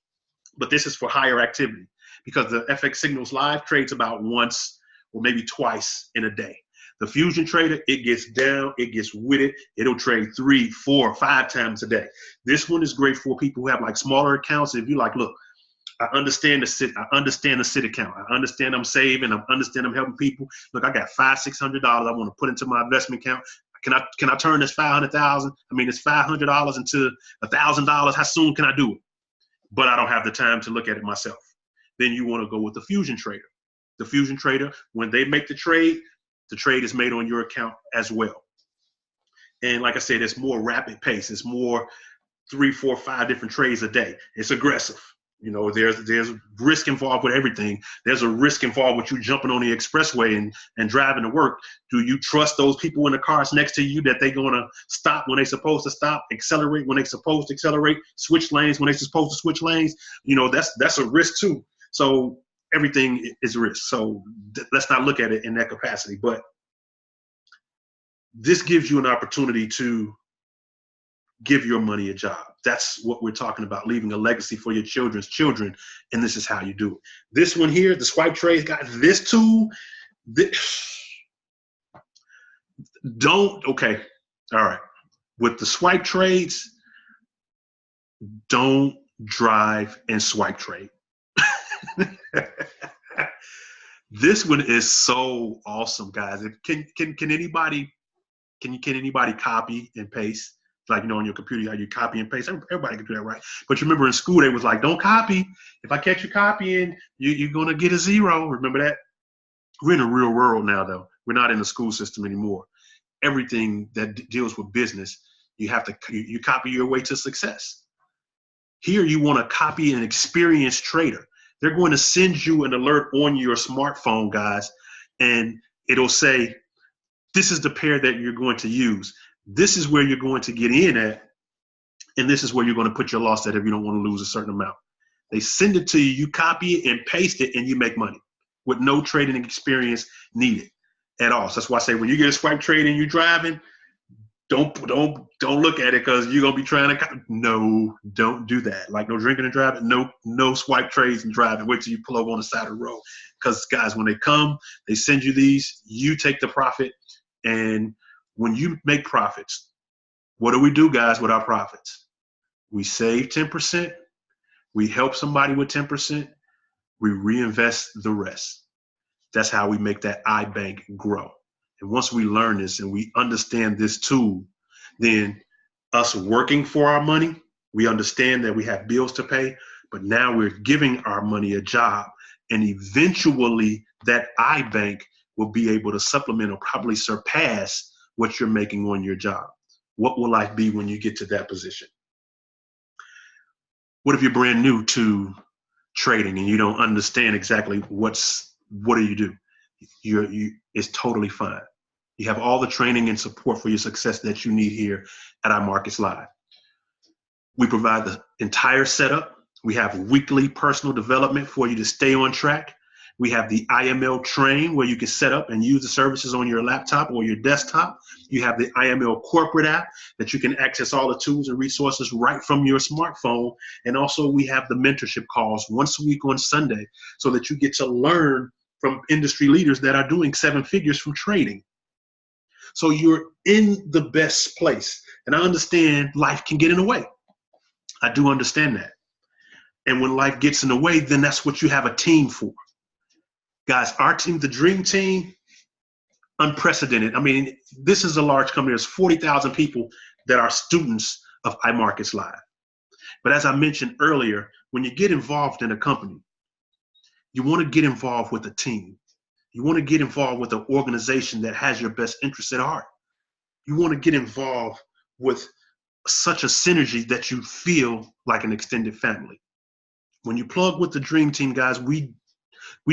but this is for higher activity because the FX Signals Live trades about once or maybe twice in a day. The Fusion Trader, it gets down, it gets with it. It'll trade 3, 4, 5 times a day. This one is great for people who have like smaller accounts. If you like, look, I understand the sit account. I understand I'm saving. I understand I'm helping people. Look, I got $500-600 I want to put into my investment account. Can I turn this it's $500 into $1,000? How soon can I do it? But I don't have the time to look at it myself. Then you want to go with the Fusion Trader. The Fusion Trader, when they make the trade is made on your account as well. And like I said, it's more rapid pace. It's more 3, 4, 5 different trades a day. It's aggressive. You know, there's risk involved with everything. There's a risk involved with you jumping on the expressway and driving to work. Do you trust those people in the cars next to you that they're going to stop when they're supposed to stop, accelerate when they're supposed to accelerate, switch lanes when they're supposed to switch lanes? You know, that's a risk too. So everything is risk. So let's not look at it in that capacity. But this gives you an opportunity to give your money a job. That's what we're talking about, leaving a legacy for your children's children, and this is how you do it. This one here, the swipe trade, got this tool. Okay, all right. With the swipe trades, don't drive and swipe trade. This one is so awesome, guys. Can Can anybody copy and paste? Like, you know, on your computer, how you copy and paste. Everybody can do that, right? But you remember in school, they was like, don't copy. If I catch you copying, you're going to get a 0. Remember that? We're in the real world now, though. We're not in the school system anymore. Everything that deals with business, you have to, you copy your way to success. Here, you want to copy an experienced trader. They're going to send you an alert on your smartphone, guys, and it'll say, this is the pair that you're going to use. This is where you're going to get in at, and this is where you're going to put your loss at if you don't want to lose a certain amount. They send it to you, you copy it and paste it, and you make money with no trading experience needed at all. So that's why I say when you get a swipe trade and you're driving, don't look at it because you're gonna be trying to. No, don't do that. Like no drinking and driving. No swipe trades and driving. Wait till you pull over on the side of the road. Because guys, when they come, they send you these. You take the profit, and when you make profits, what do we do, guys, with our profits? We save 10%. We help somebody with 10%. We reinvest the rest. That's how we make that iBank grow. And once we learn this and we understand this tool, then us working for our money, we understand that we have bills to pay, but now we're giving our money a job. And eventually that iBank will be able to supplement or probably surpass what you're making on your job. What will life be when you get to that position? What if you're brand new to trading and you don't understand exactly what do you do? It's totally fine. You have all the training and support for your success that you need here at iMarkets Live. We provide the entire setup. We have weekly personal development for you to stay on track. We have the iML train where you can set up and use the services on your laptop or your desktop. You have the iML corporate app that you can access all the tools and resources right from your smartphone. And also we have the mentorship calls once a week on Sunday so that you get to learn from industry leaders that are doing 7 figures from trading. So you're in the best place. And I understand life can get in the way. I do understand that. And when life gets in the way, then that's what you have a team for. Guys, our team, the Dream Team, unprecedented. I mean, this is a large company. There's 40,000 people that are students of iMarkets Live. But as I mentioned earlier, when you get involved in a company, you want to get involved with a team. You want to get involved with an organization that has your best interests at heart. You want to get involved with such a synergy that you feel like an extended family. When you plug with the Dream Team, guys, we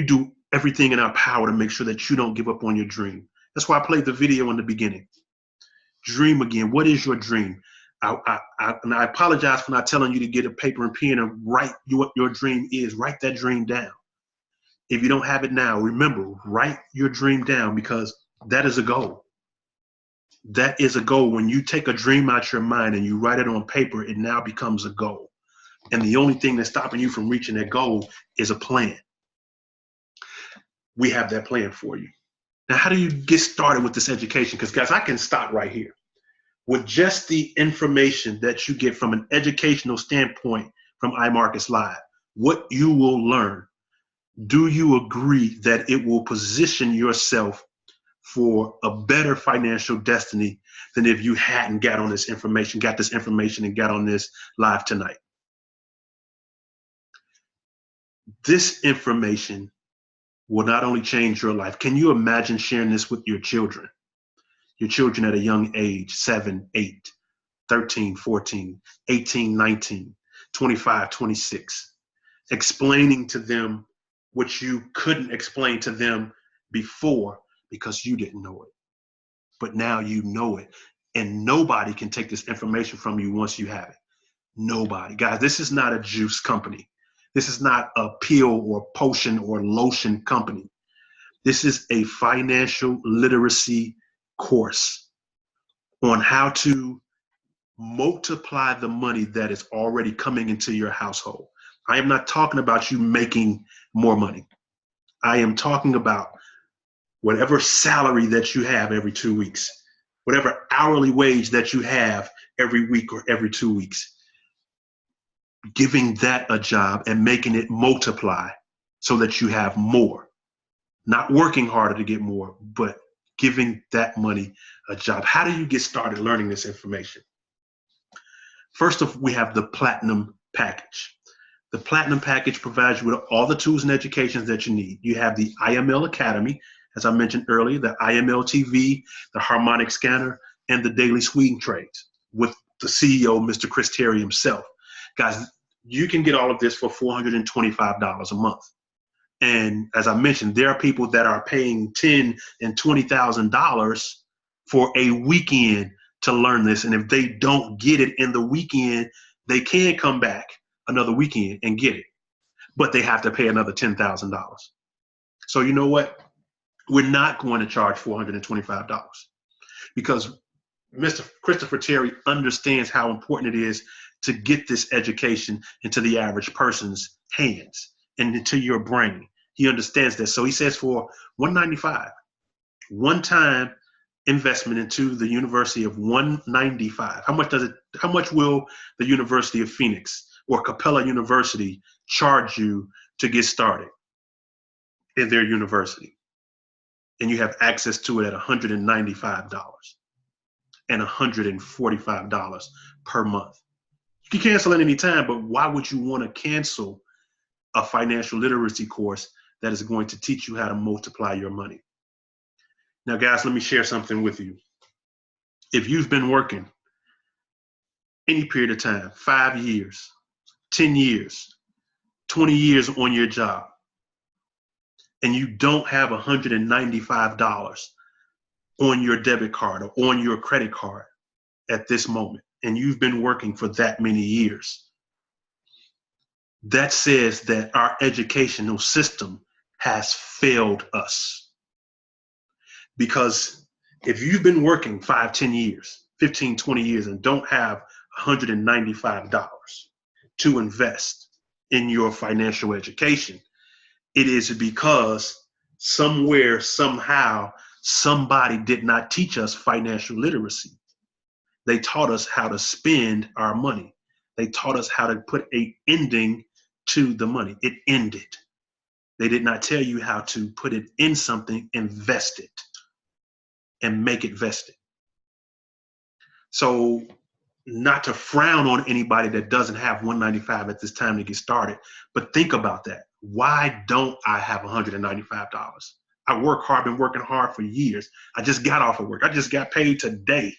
do everything in our power to make sure that you don't give up on your dream. That's why I played the video in the beginning. Dream again. What is your dream? And I apologize for not telling you to get a paper and pen and write what your dream is. Write that dream down. If you don't have it now, remember, write your dream down because that is a goal. That is a goal. When you take a dream out your mind and you write it on paper, it now becomes a goal. And the only thing that's stopping you from reaching that goal is a plan. We have that plan for you. Now, how do you get started with this education? Because, guys, I can stop right here. With just the information that you get from an educational standpoint from iMarkets Live, what you will learn, do you agree that it will position yourself for a better financial destiny than if you hadn't got this information and got on this live tonight? This information will not only change your life. Can you imagine sharing this with your children? Your children at a young age, 7, 8, 13, 14, 18, 19, 25, 26, explaining to them what you couldn't explain to them before because you didn't know it. But now you know it. And nobody can take this information from you once you have it. Nobody. Guys, this is not a juice company. This is not a pill or potion or lotion company. This is a financial literacy course on how to multiply the money that is already coming into your household. I am not talking about you making more money. I am talking about whatever salary that you have every 2 weeks, whatever hourly wage that you have every week or every 2 weeks, giving that a job and making it multiply so that you have more. Not working harder to get more, but giving that money a job. How do you get started learning this information? First off, we have the Platinum package. The Platinum package provides you with all the tools and educations that you need. You have the iML Academy, as I mentioned earlier, the iML TV, the harmonic scanner, and the daily swing trades with the CEO, Mr. Chris Terry himself. Guys, you can get all of this for $425 a month. And as I mentioned, there are people that are paying $10,000 and $20,000 for a weekend to learn this. And if they don't get it in the weekend, they can come back another weekend and get it, but they have to pay another $10,000. So you know what? We're not going to charge $425 because Mr. Christopher Terry understands how important it is to get this education into the average person's hands and into your brain. He understands that. So he says for $195, one-time investment into the University of $195. How much will the University of Phoenix or Capella University charge you to get started in their university? And you have access to it at $195 and $145 per month. You can cancel at any time, but why would you want to cancel a financial literacy course that is going to teach you how to multiply your money? Now, guys, let me share something with you. If you've been working any period of time, 5 years, 10 years, 20 years on your job, and you don't have $195 on your debit card or on your credit card at this moment, and you've been working for that many years, that says that our educational system has failed us. Because if you've been working 5, 10 years, 15, 20 years, and don't have $195 to invest in your financial education, it is because somewhere, somehow, somebody did not teach us financial literacy. They taught us how to spend our money. They taught us how to put an ending to the money. It ended. They did not tell you how to put it in something, invest it, and make it vested. So not to frown on anybody that doesn't have $195 at this time to get started, but think about that. Why don't I have $195? I work hard, been working hard for years. I just got off of work. I just got paid today.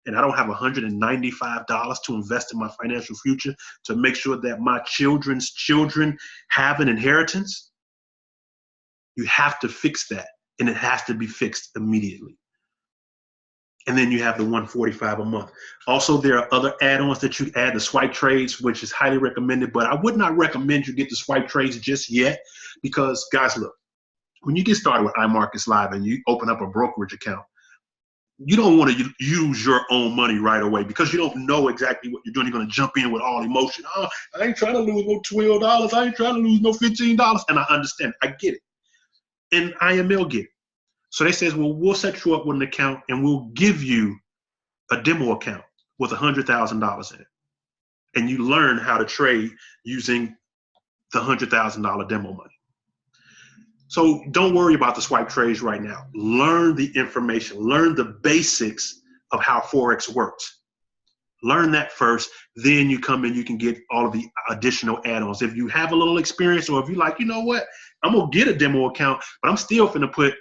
And I don't have $195 to invest in my financial future to make sure that my children's children have an inheritance. You have to fix that. And it has to be fixed immediately. And then you have the $145 a month. Also, there are other add-ons that you add, the swipe trades, which is highly recommended, but I would not recommend you get the swipe trades just yet because, guys, look, when you get started with iMarkets Live and you open up a brokerage account, you don't want to use your own money right away because you don't know exactly what you're doing. You're going to jump in with all emotion. Oh, I ain't trying to lose no $12. I ain't trying to lose no $15. And I understand. I get it. And IML get it. So they says, well, we'll set you up with an account and we'll give you a demo account with $100,000 in it. And you learn how to trade using the $100,000 demo money. So don't worry about the swipe trades right now. Learn the information. Learn the basics of how Forex works. Learn that first. Then you come in, you can get all of the additional add-ons. If you have a little experience or if you're like, you know what, I'm going to get a demo account, but I'm still going to put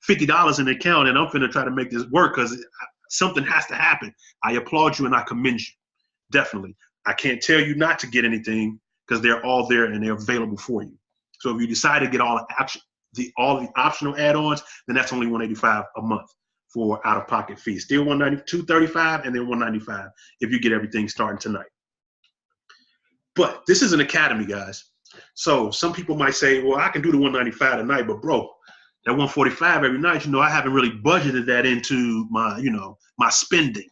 $50 in the account and I'm going to try to make this work because something has to happen. I applaud you and I commend you. Definitely. I can't tell you not to get anything because they're all there and they're available for you. So if you decide to get all the optional add-ons, then that's only $185 a month for out-of-pocket fees. Still $235 and then $195 if you get everything starting tonight. But this is an academy, guys. So some people might say, well, I can do the $195 tonight, but bro, that $145 every night, I haven't really budgeted that into my, my spending.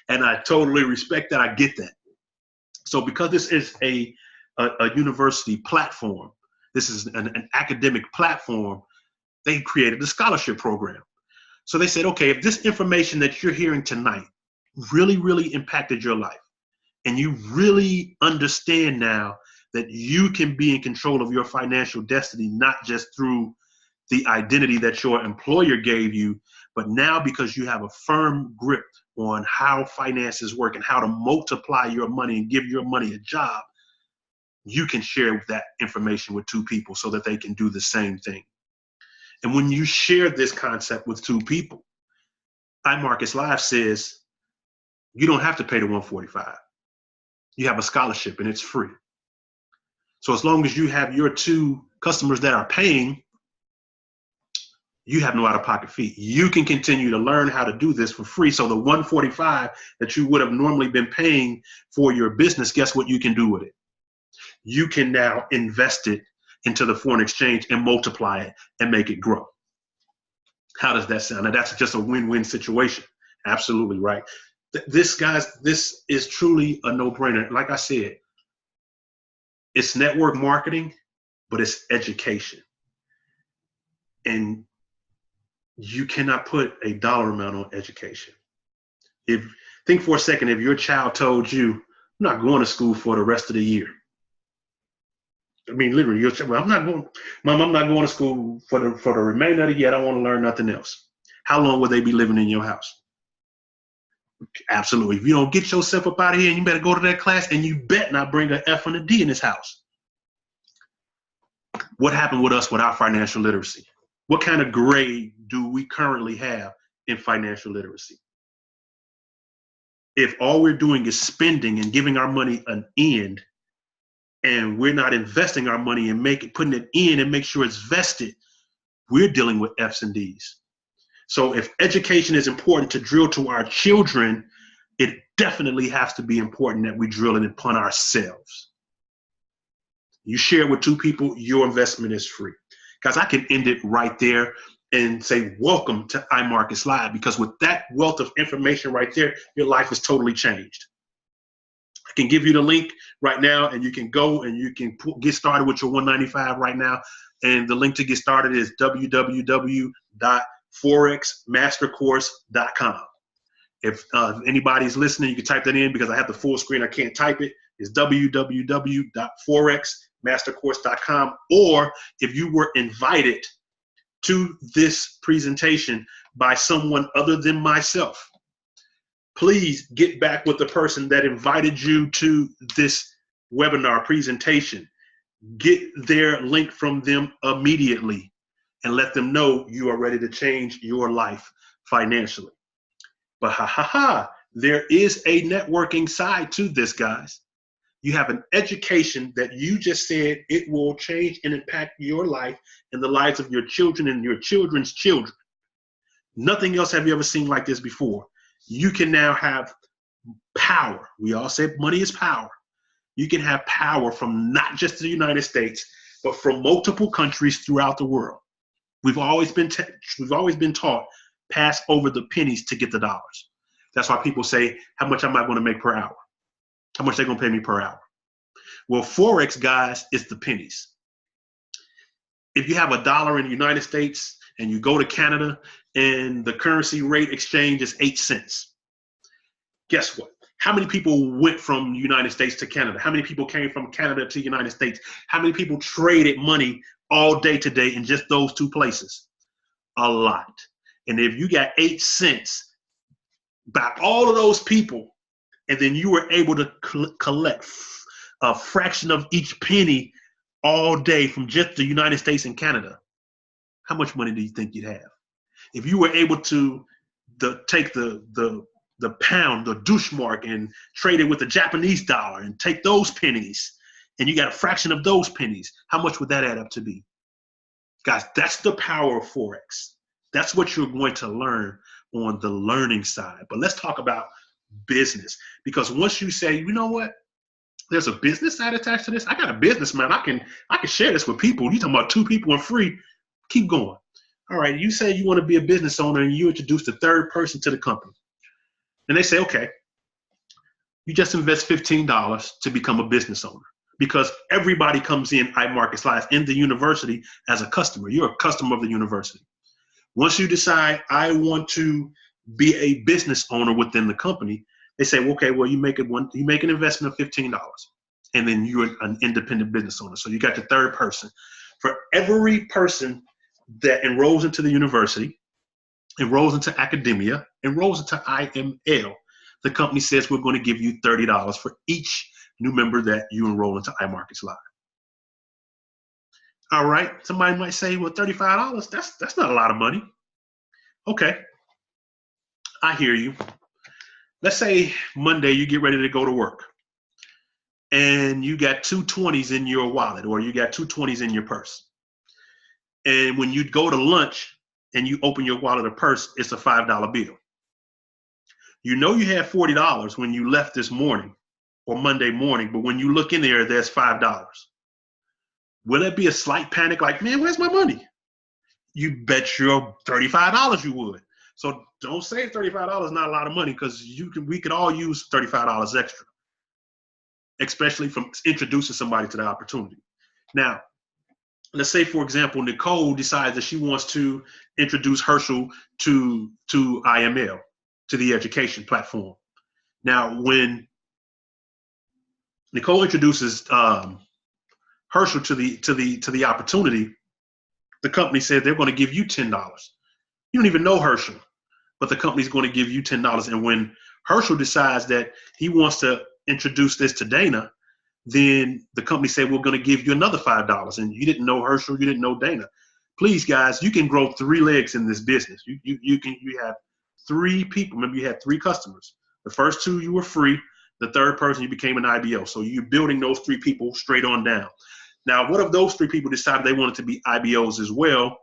And I totally respect that. I get that. So because this is a university platform, this is an academic platform, they created a scholarship program. So they said, okay, if this information that you're hearing tonight really, really impacted your life, and you really understand now that you can be in control of your financial destiny, not just through the identity that your employer gave you. But now, because you have a firm grip on how finances work and how to multiply your money and give your money a job, you can share that information with two people so that they can do the same thing. And when you share this concept with two people, iMarkets Live says you don't have to pay the $145. You have a scholarship and it's free. So as long as you have your two customers that are paying, you have no out-of-pocket fee. You can continue to learn how to do this for free. So the $145 that you would have normally been paying for your business, guess what you can do with it? You can now invest it into the foreign exchange and multiply it and make it grow. How does that sound? Now, that's just a win-win situation. Absolutely right. This is truly a no-brainer. Like I said, it's network marketing, but it's education. And you cannot put a dollar amount on education. Think for a second, if your child told you, I'm not going to school for the rest of the year. I mean, literally, well, Mom, I'm not going to school for the remainder of the year. I don't want to learn nothing else. How long will they be living in your house? Absolutely. If you don't get yourself up out of here, and you better go to that class, and you bet not bring an F and a D in this house. What happened with us with our financial literacy? What kind of grade do we currently have in financial literacy? If all we're doing is spending and giving our money an end, and we're not investing our money and putting it in and make sure it's vested, we're dealing with F's and D's. So if education is important to drill to our children, it definitely has to be important that we drill it upon ourselves. You share with two people, your investment is free. Guys, I can end it right there and say, welcome to iMarkets Live, because with that wealth of information right there, your life is totally changed. I can give you the link right now, and you can go and you can get started with your $195 right now. And the link to get started is www.forexmastercourse.com. If anybody's listening, you can type that in because I have the full screen. I can't type it. It's www.forexmastercourse.com. Or if you were invited to this presentation by someone other than myself, please get back with the person that invited you to this webinar presentation. Get their link from them immediately and let them know you are ready to change your life financially. But there is a networking side to this, guys. You have an education that you just said it will change and impact your life and the lives of your children and your children's children. Nothing else have you ever seen like this before. You can now have power. We all said money is power. You can have power from not just the United States, but from multiple countries throughout the world. We've always been taught, pass over the pennies to get the dollars. That's why people say, how much am I going to make per hour? How much they're going to pay me per hour? Well, Forex, guys, is the pennies. If you have $1 in the United States and you go to Canada and the currency rate exchange is 8 cents, guess what? How many people went from the United States to Canada? How many people came from Canada to the United States? How many people traded money all day today in just those two places? A lot. And if you got 8 cents by all of those people, and then you were able to collect a fraction of each penny all day from just the United States and Canada, how much money do you think you'd have? If you were able to take the pound, the Deutschmark, and trade it with the Japanese dollar and take those pennies, and you got a fraction of those pennies, how much would that add up to be? Guys, that's the power of Forex. That's what you're going to learn on the learning side. But let's talk about business, because once you say, you know what, there's a business side attached to this. I got a business, man. I can share this with people. You talking about two people and free? Keep going. All right, you say you want to be a business owner and you introduce the third person to the company. And they say, okay, you just invest $15 to become a business owner, because everybody comes in iMarkets Live in the university as a customer. You're a customer of the university. Once you decide, I want to be a business owner within the company, they say, well, okay, well, you make an investment of $15, and then you're an independent business owner. So you got the third person. For every person that enrolls into the university, enrolls into academia, enrolls into IML, the company says we're going to give you $30 for each new member that you enroll into iMarkets Live. All right, somebody might say, well, $35, that's not a lot of money. Okay, I hear you. Let's say Monday you get ready to go to work and you got two 20s in your wallet, or you got two 20s in your purse. And when you go to lunch and you open your wallet or purse, it's a $5 bill. You know you had $40 when you left this morning or Monday morning, but when you look in there, there's $5. Will it be a slight panic like, man, where's my money? You bet your $35 you would. So don't say $35 is not a lot of money, because we could all use $35 extra, especially from introducing somebody to the opportunity. Now, let's say, for example, Nicole decides that she wants to introduce Herschel to IML, to the education platform. Now, when Nicole introduces Herschel to the opportunity, the company said they're going to give you $10. You don't even know Herschel, but the company's going to give you $10. And when Herschel decides that he wants to introduce this to Dana, then the company said, we're going to give you another $5. And you didn't know Herschel, you didn't know Dana. Please, guys, you can grow 3 legs in this business. You have 3 people. Remember, you had 3 customers. The first 2 you were free. The third person, you became an IBO. So you're building those 3 people straight on down. Now, what if those 3 people decided they wanted to be IBOs as well?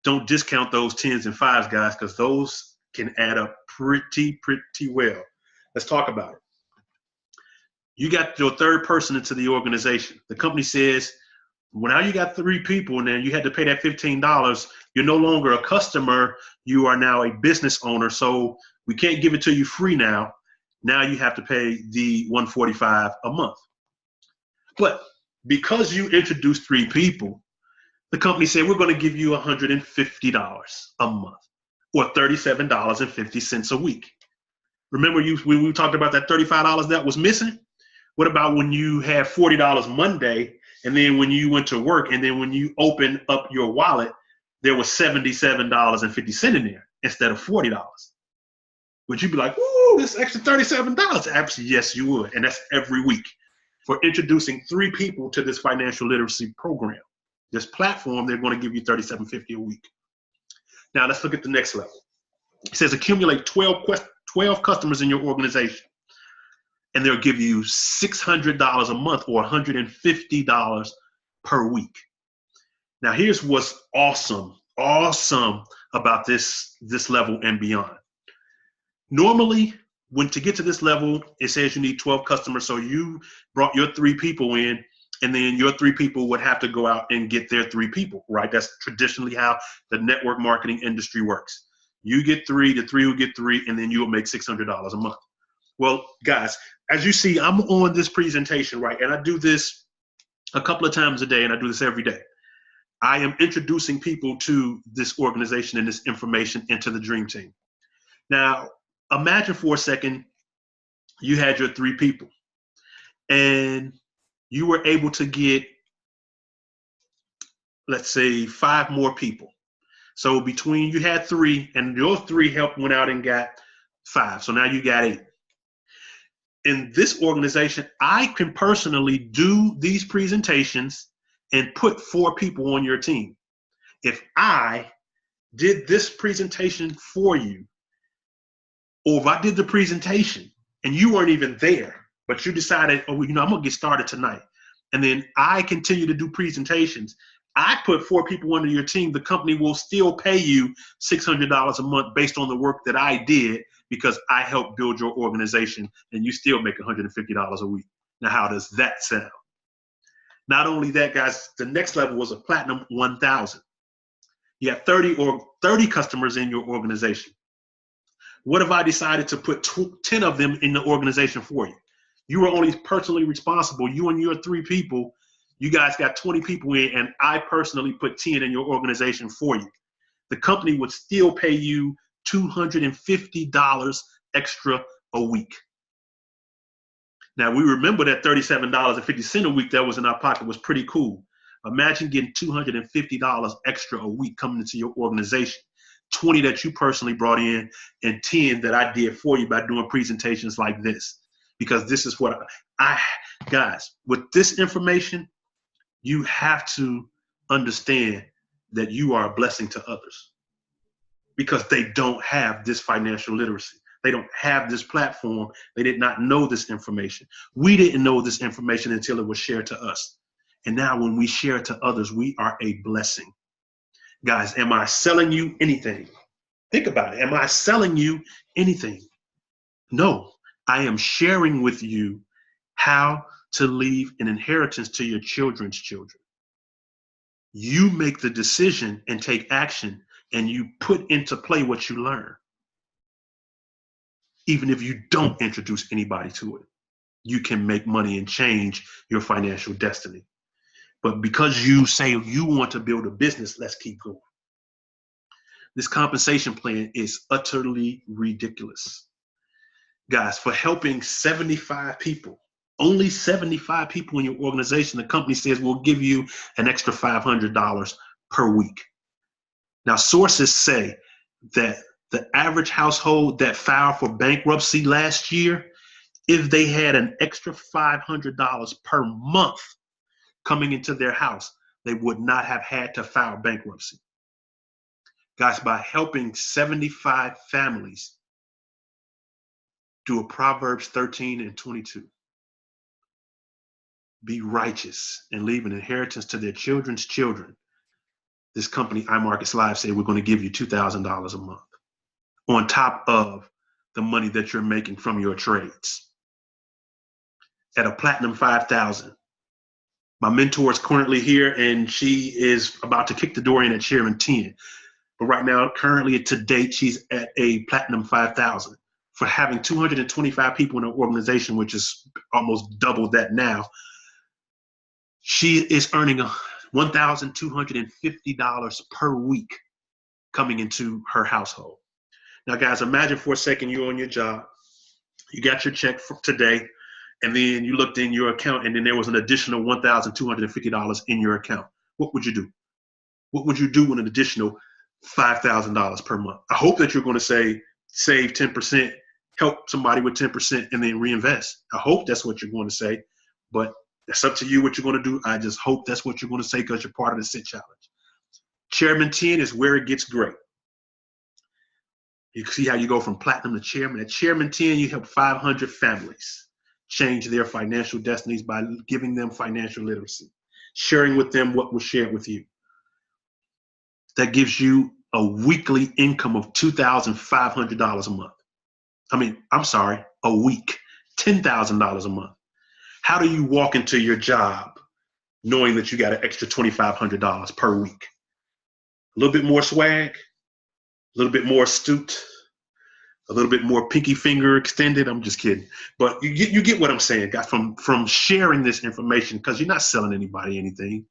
Don't discount those 10s and 5s, guys, because those can add up pretty well. Let's talk about it. You got your third person into the organization. The company says, well, now you got 3 people, and then you had to pay that $15. You're no longer a customer. You are now a business owner, so we can't give it to you free now. Now you have to pay the $145 a month. But because you introduced 3 people, the company said, we're going to give you $150 a month, or $37.50 a week. Remember when we talked about that $35 that was missing? What about when you had $40 Monday, and then when you went to work, and then when you opened up your wallet, there was $77.50 in there instead of $40? Would you be like, ooh, this extra $37? Absolutely, yes, you would. And that's every week for introducing 3 people to this financial literacy program. This platform, they're going to give you $37.50 a week. Now, let's look at the next level. It says accumulate 12 customers in your organization, and they'll give you $600 a month, or $150 per week. Now, here's what's awesome about this level and beyond. Normally, to get to this level, it says you need 12 customers. So you brought your 3 people in, and then your 3 people would have to go out and get their 3 people, right? That's traditionally how the network marketing industry works. You get 3, the 3 will get 3, and then you'll make $600 a month. Well, guys, as you see, I'm on this presentation, right? And I do this a couple of times a day, and I do this every day. I am introducing people to this organization and this information into the Dream Team. Now, imagine for a second, you had your 3 people, and you were able to get, let's say, 5 more people. So between, you had 3, and your 3 went out and got 5. So now you got 8. In this organization, I can personally do these presentations and put 4 people on your team. If I did this presentation for you, or if I did the presentation and you weren't even there, but you decided, oh, I'm going to get started tonight, and then I continue to do presentations, I put 4 people under your team, the company will still pay you $600 a month based on the work that I did, because I helped build your organization, and you still make $150 a week. Now, how does that sound? Not only that, guys, the next level was a platinum 1,000. You have 30 customers in your organization. What if I decided to put 10 of them in the organization for you? You were only personally responsible, you and your 3 people, you guys got 20 people in, and I personally put 10 in your organization for you. The company would still pay you $250 extra a week. Now, we remember that $37.50 a week that was in our pocket was pretty cool. Imagine getting $250 extra a week coming into your organization, 20 that you personally brought in, and 10 that I did for you by doing presentations like this. Because this is what guys, with this information, you have to understand that you are a blessing to others because they don't have this financial literacy. They don't have this platform. They did not know this information. We didn't know this information until it was shared to us. And now when we share it to others, we are a blessing. Guys, am I selling you anything? Think about it. Am I selling you anything? No, I am sharing with you how to leave an inheritance to your children's children. You make the decision and take action, and you put into play what you learn. Even if you don't introduce anybody to it, you can make money and change your financial destiny. But because you say you want to build a business, let's keep going. This compensation plan is utterly ridiculous. Guys, for helping 75 people, only 75 people in your organization, the company says we'll give you an extra $500 per week. Now, sources say that the average household that filed for bankruptcy last year, if they had an extra $500 per month coming into their house, they would not have had to file bankruptcy. Guys, by helping 75 families do a Proverbs 13 and 22, be righteous and leave an inheritance to their children's children, this company, iMarkets Live, said we're going to give you $2,000 a month on top of the money that you're making from your trades. At a platinum 5,000. My mentor is currently here, and she is about to kick the door in at chairman 10. But right now, currently to date, she's at a platinum 5,000. For having 225 people in her organization, which is almost double that now, she is earning $1,250 per week coming into her household. Now, guys, imagine for a second you're on your job. You got your check for today, and then you looked in your account, and then there was an additional $1,250 in your account. What would you do? What would you do with an additional $5,000 per month? I hope that you're going to say save 10%, help somebody with 10%, and then reinvest. I hope that's what you're going to say, but it's up to you what you're going to do. I just hope that's what you're going to say because you're part of the SIT challenge. Chairman 10 is where it gets great. You can see how you go from platinum to chairman. At chairman 10, you help 500 families change their financial destinies by giving them financial literacy, sharing with them what was shared with you. That gives you a weekly income of $2,500 a month. A week, $10,000 a month. How do you walk into your job knowing that you got an extra $2,500 per week? A little bit more swag, a little bit more astute, a little bit more pinky finger extended. I'm just kidding. But you get what I'm saying, guys, from sharing this information, because you're not selling anybody anything.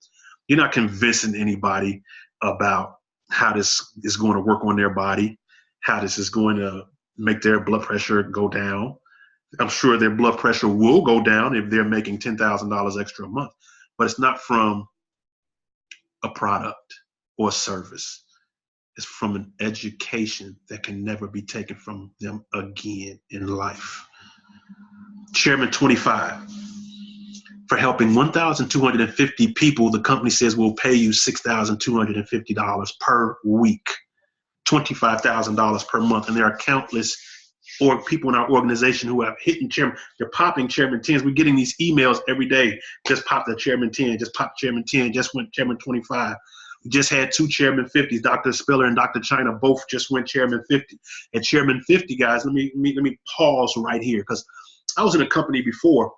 You're not convincing anybody about how this is going to work on their body, how this is going to make their blood pressure go down. I'm sure their blood pressure will go down if they're making $10,000 extra a month, but it's not from a product or service. It's from an education that can never be taken from them again in life. Chairman 25, for helping 1,250 people, the company says we'll pay you $6,250 per week, $25,000 per month, and there are countless people in our organization who have hit chairman. They're popping chairman 10s. We're getting these emails every day. Just popped the chairman 10. Just popped chairman 10. Just went chairman 25. We just had 2 chairman 50s. Dr. Spiller and Dr. China both just went chairman 50. At chairman 50, guys, let me pause right here, because I was in a company before.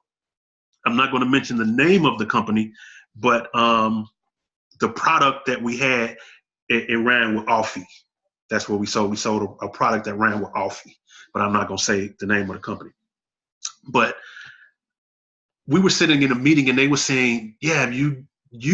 I'm not going to mention the name of the company, but the product that we had, it ran with Alfie. That's what we sold. We sold a product that ran with Alfie, but I'm not going to say the name of the company. But we were sitting in a meeting and they were saying, yeah, you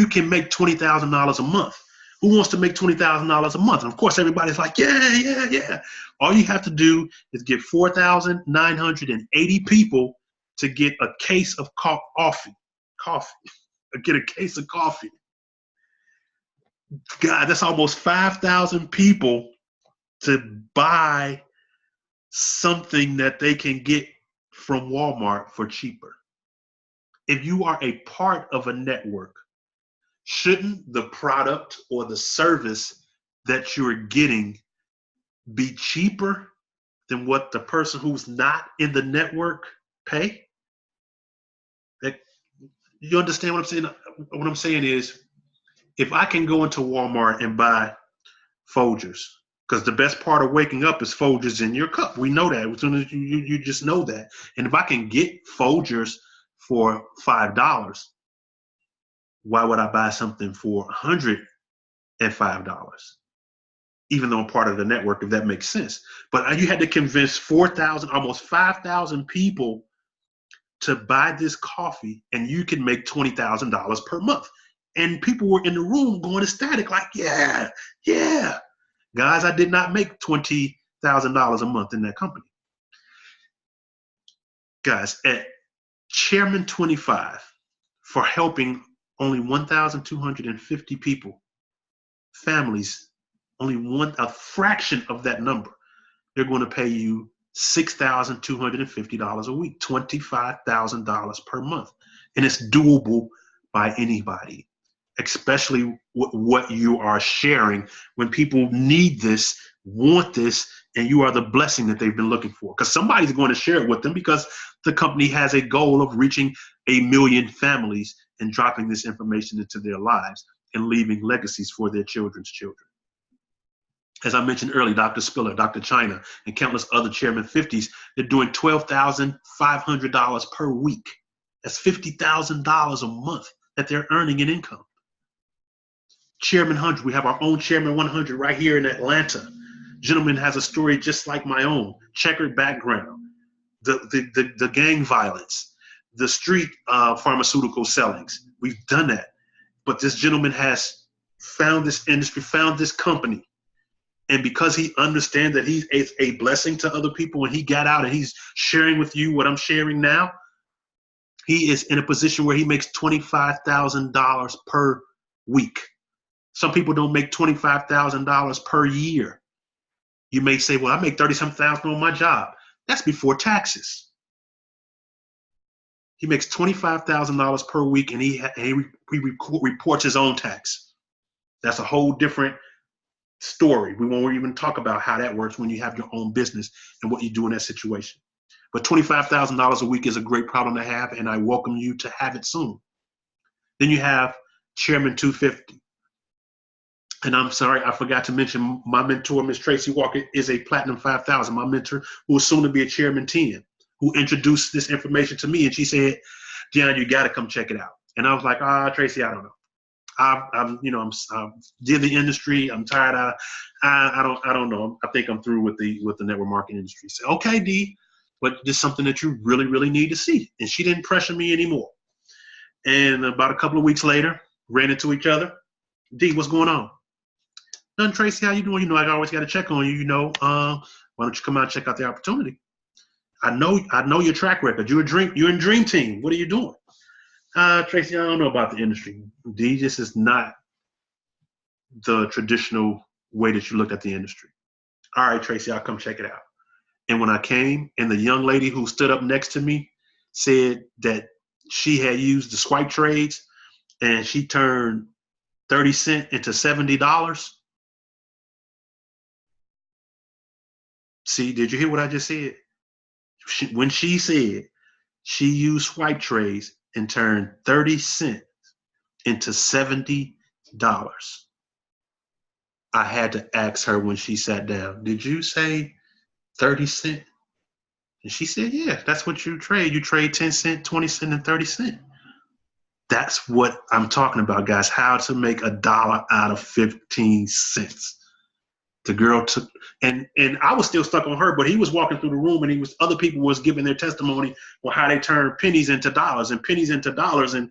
can make $20,000 a month. Who wants to make $20,000 a month? And of course, everybody's like, yeah. All you have to do is get 4,980 people to get a case of coffee. Get a case of coffee. God, that's almost 5,000 people to buy something that they can get from Walmart for cheaper. If you are a part of a network, shouldn't the product or the service that you're getting be cheaper than what the person who's not in the network pay? That, you understand what I'm saying? What I'm saying is, if I can go into Walmart and buy Folgers, because the best part of waking up is Folgers in your cup. We know that. As soon as you just know that. And if I can get Folgers for $5, why would I buy something for $105? Even though I'm part of the network, if that makes sense. But you had to convince 4,000, almost 5,000 people to buy this coffee, and you can make $20,000 per month. And people were in the room going ecstatic, like, yeah, yeah. Guys, I did not make $20,000 a month in that company. Guys, at Chairman 25, for helping only 1,250 people, families, only a fraction of that number, they're going to pay you $6,250 a week, $25,000 per month. And it's doable by anybody, especially what you are sharing when people need this, want this, and you are the blessing that they've been looking for. Because somebody's going to share it with them, because the company has a goal of reaching 1 million families and dropping this information into their lives and leaving legacies for their children's children. As I mentioned earlier, Dr. Spiller, Dr. China, and countless other Chairman 50s, they're doing $12,500 per week. That's $50,000 a month that they're earning in income. Chairman 100, we have our own Chairman 100 right here in Atlanta. Gentleman has a story just like my own, checkered background, the gang violence, the street pharmaceutical sellings. We've done that. But this gentleman has found this industry, found this company. And because he understands that he is a blessing to other people, and he got out and he's sharing with you what I'm sharing now, he is in a position where he makes $25,000 per week. Some people don't make $25,000 per year. You may say, well, I make 30-something thousand on my job. That's before taxes. He makes $25,000 per week, and he reports his own tax. That's a whole different story. We won't even talk about how that works when you have your own business and what you do in that situation. But $25,000 a week is a great problem to have, and I welcome you to have it soon. Then you have Chairman 250. And I'm sorry, I forgot to mention my mentor, Ms. Tracy Walker, is a Platinum 5000, my mentor, who is soon to be a Chairman 10, who introduced this information to me. And she said, Dion, you got to come check it out. And I was like, Tracy, I don't know. I'm did the industry. I'm tired. I don't know. I think I'm through with the network marketing industry. So, okay, D, but this is something that you really, really need to see. And she didn't pressure me anymore. And about a couple of weeks later, ran into each other. D, what's going on? Nothing, Tracy, how you doing? I always got to check on you. Why don't you come out and check out the opportunity? I know your track record. You're in Dream Team. What are you doing? Tracy, I don't know about the industry. D, this is not the traditional way that you look at the industry. All right, Tracy, I'll come check it out. And when I came, and the young lady who stood up next to me said that she had used the swipe trades, and she turned 30 cents into $70. See, did you hear what I just said? When she said she used swipe trades and turned 30 cents into $70, I had to ask her when she sat down, did you say 30 cents? And she said, yeah, that's what you trade. You trade 10 cents, 20 cents, and 30 cents. That's what I'm talking about, guys, how to make $1 out of 15 cents. The girl took, and I was still stuck on her, but he was walking through the room, and other people was giving their testimony on how they turned pennies into dollars and pennies into dollars. And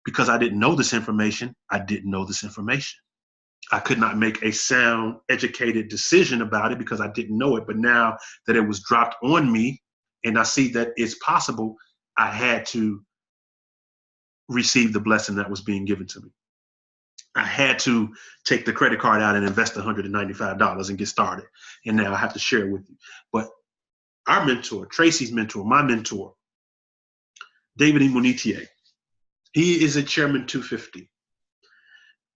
because I didn't know this information, I could not make a sound, educated decision about it because I didn't know it. But now that it was dropped on me and I see that it's possible, I had to receive the blessing that was being given to me. I had to take the credit card out and invest $195 and get started. And now I have to share it with you. But our mentor, Tracy's mentor, my mentor, David E. Monetier, he is a Chairman 250.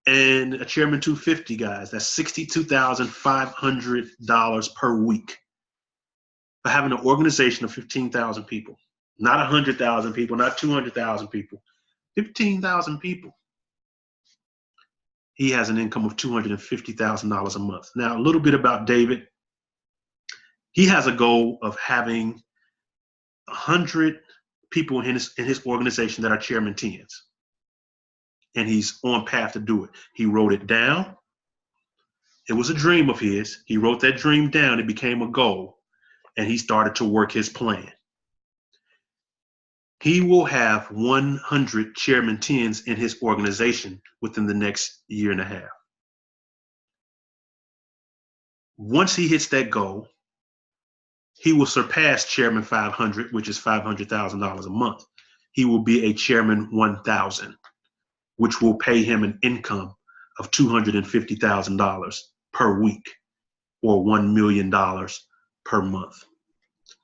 And a Chairman 250, guys, that's $62,500 per week for having an organization of 15,000 people. Not 100,000 people, not 200,000 people, 15,000 people. He has an income of $250,000 a month. Now, a little bit about David. He has a goal of having 100 people in his organization that are Chairman 10s. And he's on path to do it. He wrote it down. It was a dream of his. He wrote that dream down. It became a goal. And he started to work his plan. He will have 100 Chairman 10s in his organization within the next year and a half. Once he hits that goal, he will surpass Chairman 500, which is $500,000 a month. He will be a Chairman 1000, which will pay him an income of $250,000 per week or $1 million per month.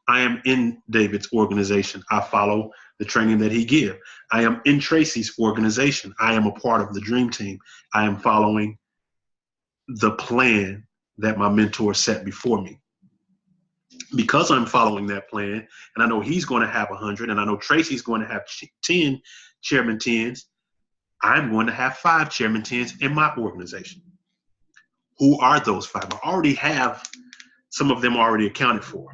I am in David's organization. I follow the training that he gives. I am in Tracy's organization. I am a part of the dream team. I am following the plan that my mentor set before me. Because I'm following that plan, and I know he's going to have 100, and I know Tracy's going to have 10 Chairman 10s, I'm going to have 5 Chairman 10s in my organization. Who are those 5? I already have some of them already accounted for.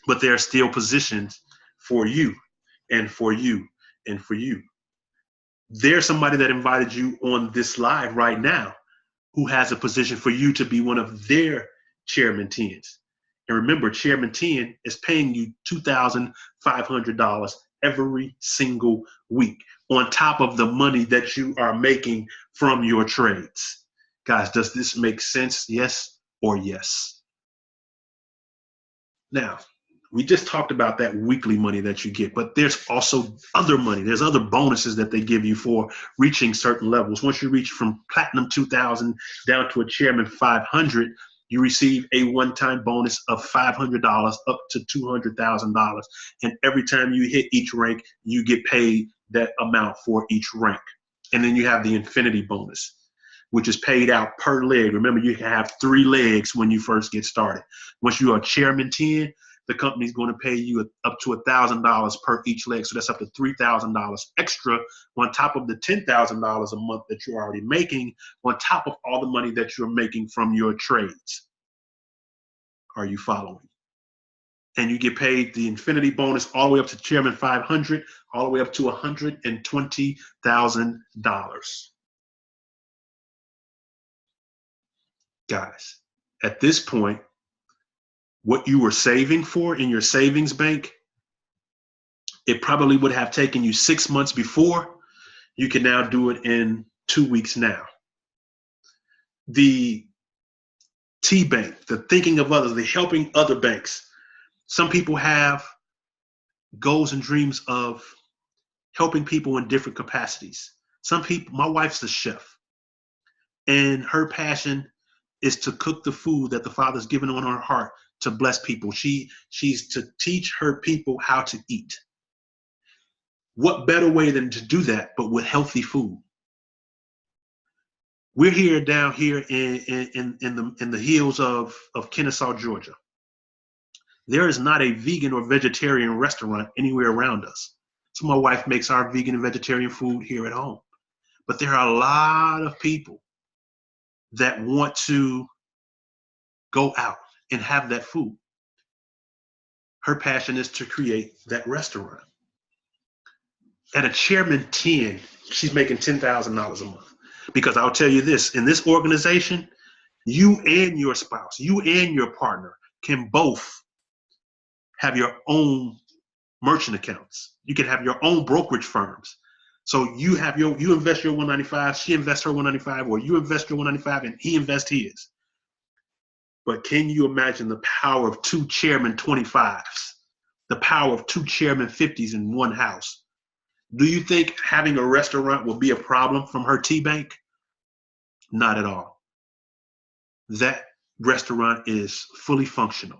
But there are still positions for you and for you and for you. There's somebody that invited you on this live right now who has a position for you to be one of their Chairman 10s. And remember, Chairman 10 is paying you $2,500 every single week on top of the money that you are making from your trades. Guys, does this make sense? Yes or yes? Now, we just talked about that weekly money that you get, but there's also other money. There's other bonuses that they give you for reaching certain levels. Once you reach from Platinum 2000 down to a Chairman 500, you receive a one-time bonus of $500 up to $200,000. And every time you hit each rank, you get paid that amount for each rank. And then you have the infinity bonus, which is paid out per leg. Remember, you can have 3 legs when you first get started. Once you are Chairman 10, the company's going to pay you up to $1,000 per each leg. So that's up to $3,000 extra on top of the $10,000 a month that you're already making, on top of all the money that you're making from your trades. Are you following? And you get paid the infinity bonus all the way up to Chairman 500, all the way up to $120,000. Guys, at this point, what you were saving for in your savings bank, it probably would have taken you 6 months before. You can now do it in 2 weeks now. The T-Bank, the thinking of others, the helping other banks. Some people have goals and dreams of helping people in different capacities. Some people, my wife's a chef, and her passion is to cook the food that the Father's given on her heart to bless people. She's to teach her people how to eat. What better way than to do that, but with healthy food? We're here down here in the hills of Kennesaw, Georgia. There is not a vegan or vegetarian restaurant anywhere around us. So my wife makes our vegan and vegetarian food here at home. But there are a lot of people that want to go out and have that food. Her passion is to create that restaurant. At a Chairman 10, she's making $10,000 a month. Because I'll tell you this, in this organization, you and your spouse, you and your partner can both have your own merchant accounts. You can have your own brokerage firms. So you invest your $195, she invests her $195, or you invest your $195 and he invests his. But can you imagine the power of 2 Chairman 25s, the power of 2 Chairman 50s in one house? Do you think having a restaurant will be a problem from her T-Bank? Not at all. That restaurant is fully functional.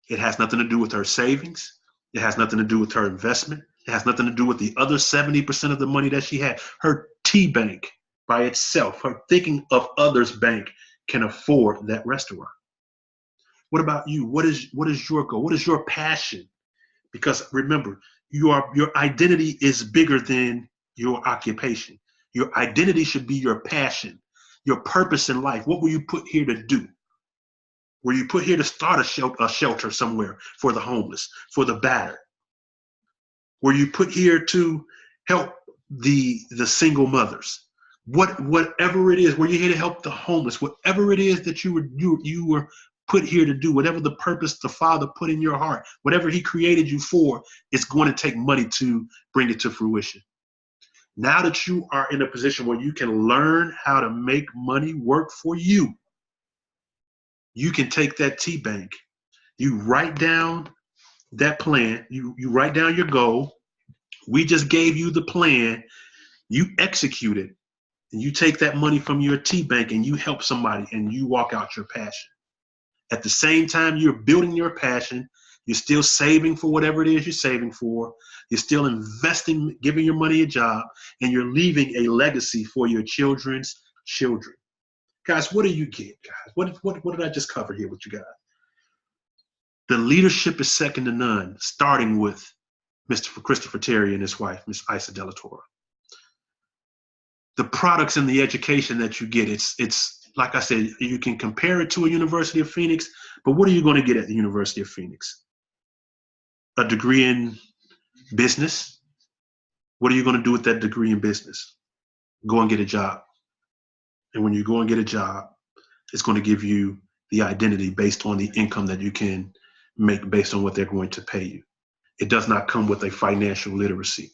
It has nothing to do with her savings. It has nothing to do with her investment. It has nothing to do with the other 70% of the money that she had. Her T bank by itself, her thinking of others bank, can afford that restaurant. What about you? What is your goal? What is your passion? Because remember, your identity is bigger than your occupation. Your identity should be your passion, your purpose in life. What were you put here to do? Were you put here to start a shelter somewhere for the homeless, for the battered? Were you put here to help the single mothers? Whatever it is, were you here to help the homeless? Whatever it is that you were put here to do, whatever the purpose the Father put in your heart, whatever He created you for, it's going to take money to bring it to fruition. Now that you are in a position where you can learn how to make money work for you, you can take that T bank, you write down that plan, you write down your goal. We just gave you the plan, you execute it, and you take that money from your T bank and you help somebody and you walk out your passion. At the same time, you're building your passion. You're still saving for whatever it is you're saving for. You're still investing, giving your money a job, and you're leaving a legacy for your children's children. Guys, what do you get, guys? What did I just cover here with you guys? The leadership is second to none, starting with Mr. Christopher Terry and his wife, Miss Isa De La Torre. The products and the education that you get, it's like I said, you can compare it to a University of Phoenix, but what are you going to get at the University of Phoenix? A degree in business? What are you going to do with that degree in business? Go and get a job. And when you go and get a job, it's going to give you the identity based on the income that you can make based on what they're going to pay you. It does not come with a financial literacy.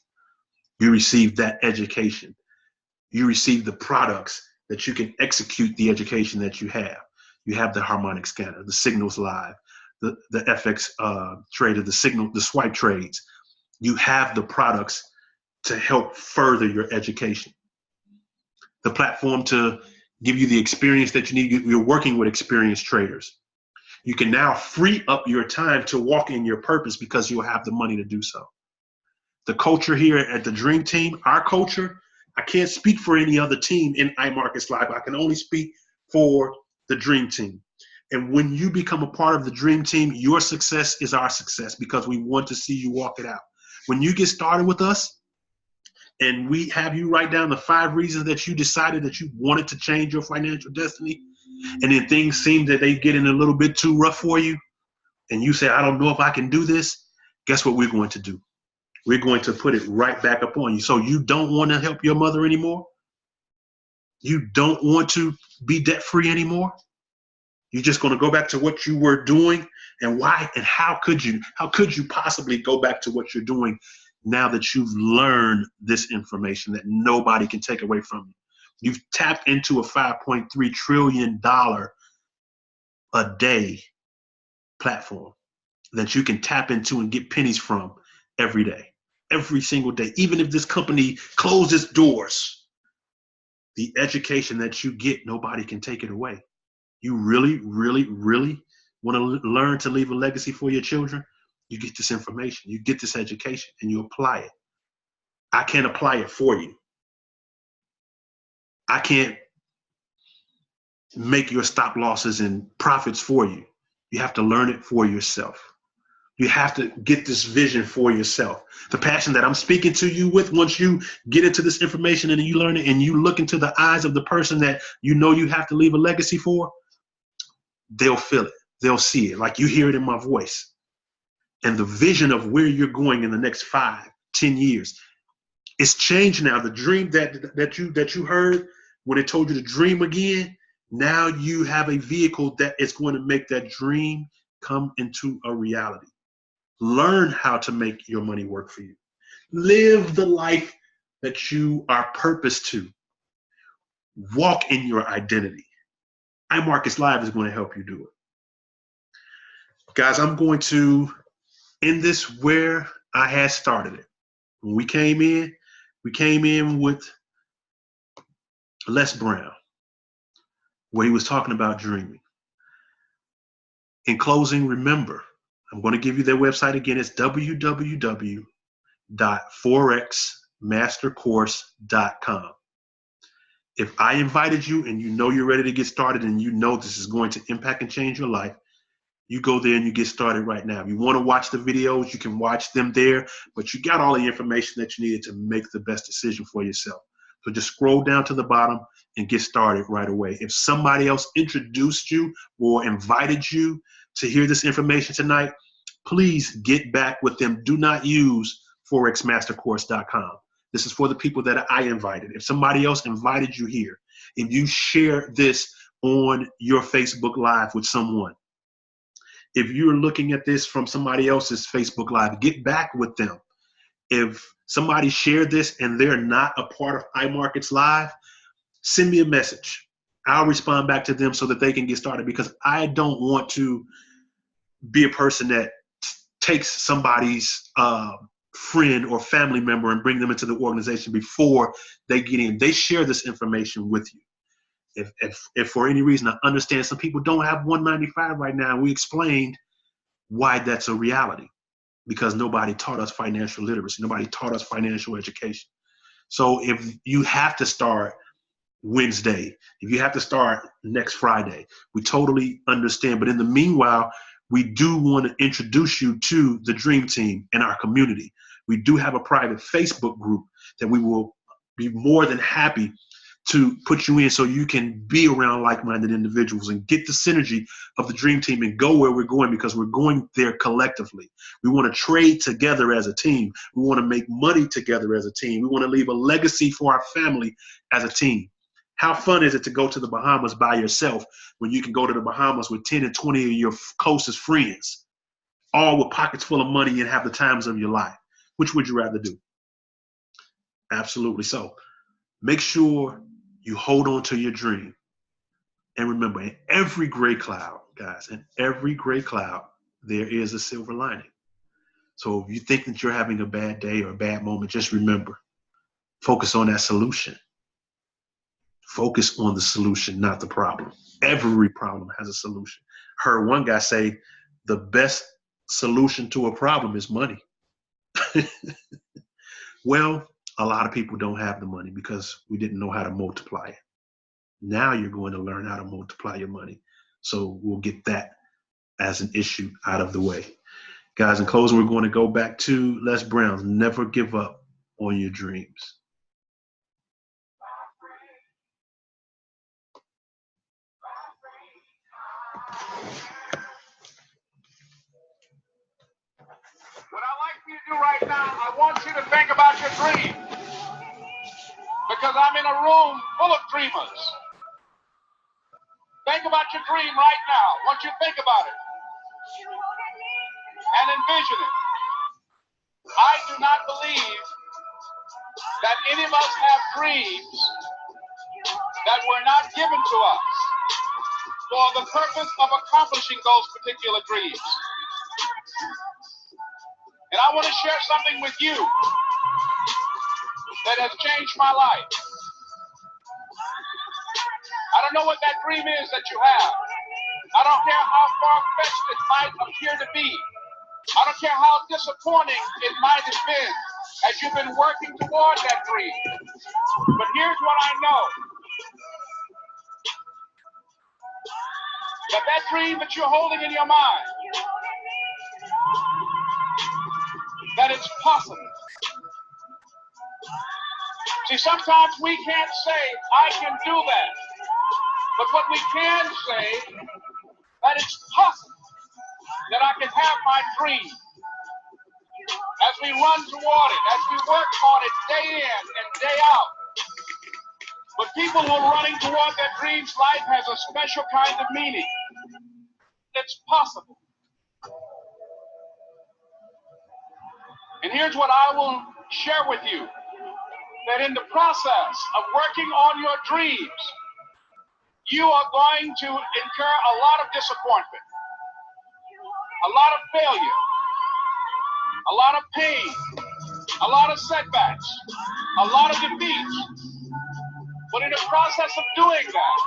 You receive that education. You receive the products that you can execute the education that you have. You have the harmonic scanner, the Signals Live, the FX trader, the swipe trades. You have the products to help further your education. The platform to give you the experience that you need. You're working with experienced traders. You can now free up your time to walk in your purpose because you'll have the money to do so. The culture here at the Dream Team, our culture, I can't speak for any other team in iMarkets Live. I can only speak for the Dream Team. And when you become a part of the Dream Team, your success is our success because we want to see you walk it out. When you get started with us and we have you write down the 5 reasons that you decided that you wanted to change your financial destiny, and then things seem that they get in a little bit too rough for you, and you say, I don't know if I can do this, guess what we're going to do? We're going to put it right back up on you. So you don't want to help your mother anymore? You don't want to be debt-free anymore? You're just going to go back to what you were doing? And why and how could you possibly go back to what you're doing now that you've learned this information that nobody can take away from you? You've tapped into a $5.3 trillion a day platform that you can tap into and get pennies from every day, every single day. Even if this company closes doors, the education that you get, nobody can take it away. You really, really, really want to learn to leave a legacy for your children? You get this information, you get this education, and you apply it. I can't apply it for you. I can't make your stop losses and profits for you. You have to learn it for yourself. You have to get this vision for yourself. The passion that I'm speaking to you with, once you get into this information and you learn it and you look into the eyes of the person that you know you have to leave a legacy for, they'll feel it. They'll see it. Like you hear it in my voice. And the vision of where you're going in the next 5, 10 years, it's changed now. The dream that you heard when it told you to dream again, now you have a vehicle that is going to make that dream come into a reality. Learn how to make your money work for you. Live the life that you are purposed to. Walk in your identity. iMarkets Live is going to help you do it. Guys, I'm going to end this where I had started it. When we came in with Les Brown. where he was talking about dreaming. In closing, remember, I'm going to give you their website again. It's www.forexmastercourse.com. If I invited you and you know you're ready to get started and you know this is going to impact and change your life, you go there and you get started right now. If you want to watch the videos, you can watch them there, but you got all the information that you needed to make the best decision for yourself. So just scroll down to the bottom and get started right away. If somebody else introduced you or invited you to hear this information tonight, please get back with them. Do not use forexmastercourse.com. This is for the people that I invited. If somebody else invited you here, if you share this on your Facebook Live with someone, if you're looking at this from somebody else's Facebook Live, get back with them. If somebody shared this and they're not a part of iMarkets Live, send me a message. I'll respond back to them so that they can get started, because I don't want to be a person that takes somebody's friend or family member and bring them into the organization before they get in. They share this information with you. If for any reason, I understand some people don't have 195 right now, we explained why that's a reality, because nobody taught us financial literacy. Nobody taught us financial education. So if you have to start Wednesday, if you have to start next Friday, we totally understand. But in the meanwhile, we do want to introduce you to the Dream Team in our community. We do have a private Facebook group that we will be more than happy to put you in so you can be around like-minded individuals and get the synergy of the Dream Team and go where we're going, because we're going there collectively. We want to trade together as a team. We want to make money together as a team. We want to leave a legacy for our family as a team. How fun is it to go to the Bahamas by yourself when you can go to the Bahamas with 10 and 20 of your closest friends, all with pockets full of money and have the times of your life? Which would you rather do? Absolutely so. Make sure you hold on to your dream. And remember, in every gray cloud, guys, in every gray cloud, there is a silver lining. So if you think that you're having a bad day or a bad moment, just remember, focus on that solution. Focus on the solution, not the problem. Every problem has a solution. Heard one guy say, the best solution to a problem is money. Well, a lot of people don't have the money because we didn't know how to multiply it. Now you're going to learn how to multiply your money. So we'll get that as an issue out of the way. Guys, in closing, we're going to go back to Les Brown's Never Give Up on Your Dreams. What I'd like for you to do right now, I want you to think about your dream. Because I'm in a room full of dreamers. Think about your dream right now. I want you to think about it. And envision it. I do not believe that any of us have dreams that were not given to us for the purpose of accomplishing those particular dreams. And I want to share something with you that has changed my life. I don't know what that dream is that you have. I don't care how far-fetched it might appear to be. I don't care how disappointing it might have been as you've been working toward that dream. But here's what I know. That dream that you're holding in your mind, that it's possible. See, sometimes we can't say, I can do that. But what we can say, that it's possible that I can have my dream. As we run toward it, as we work on it day in and day out. But people who are running toward their dreams, life has a special kind of meaning. It's possible. And here's what I will share with you. That in the process of working on your dreams, you are going to incur a lot of disappointment, a lot of failure, a lot of pain, a lot of setbacks, a lot of defeats. But in the process of doing that,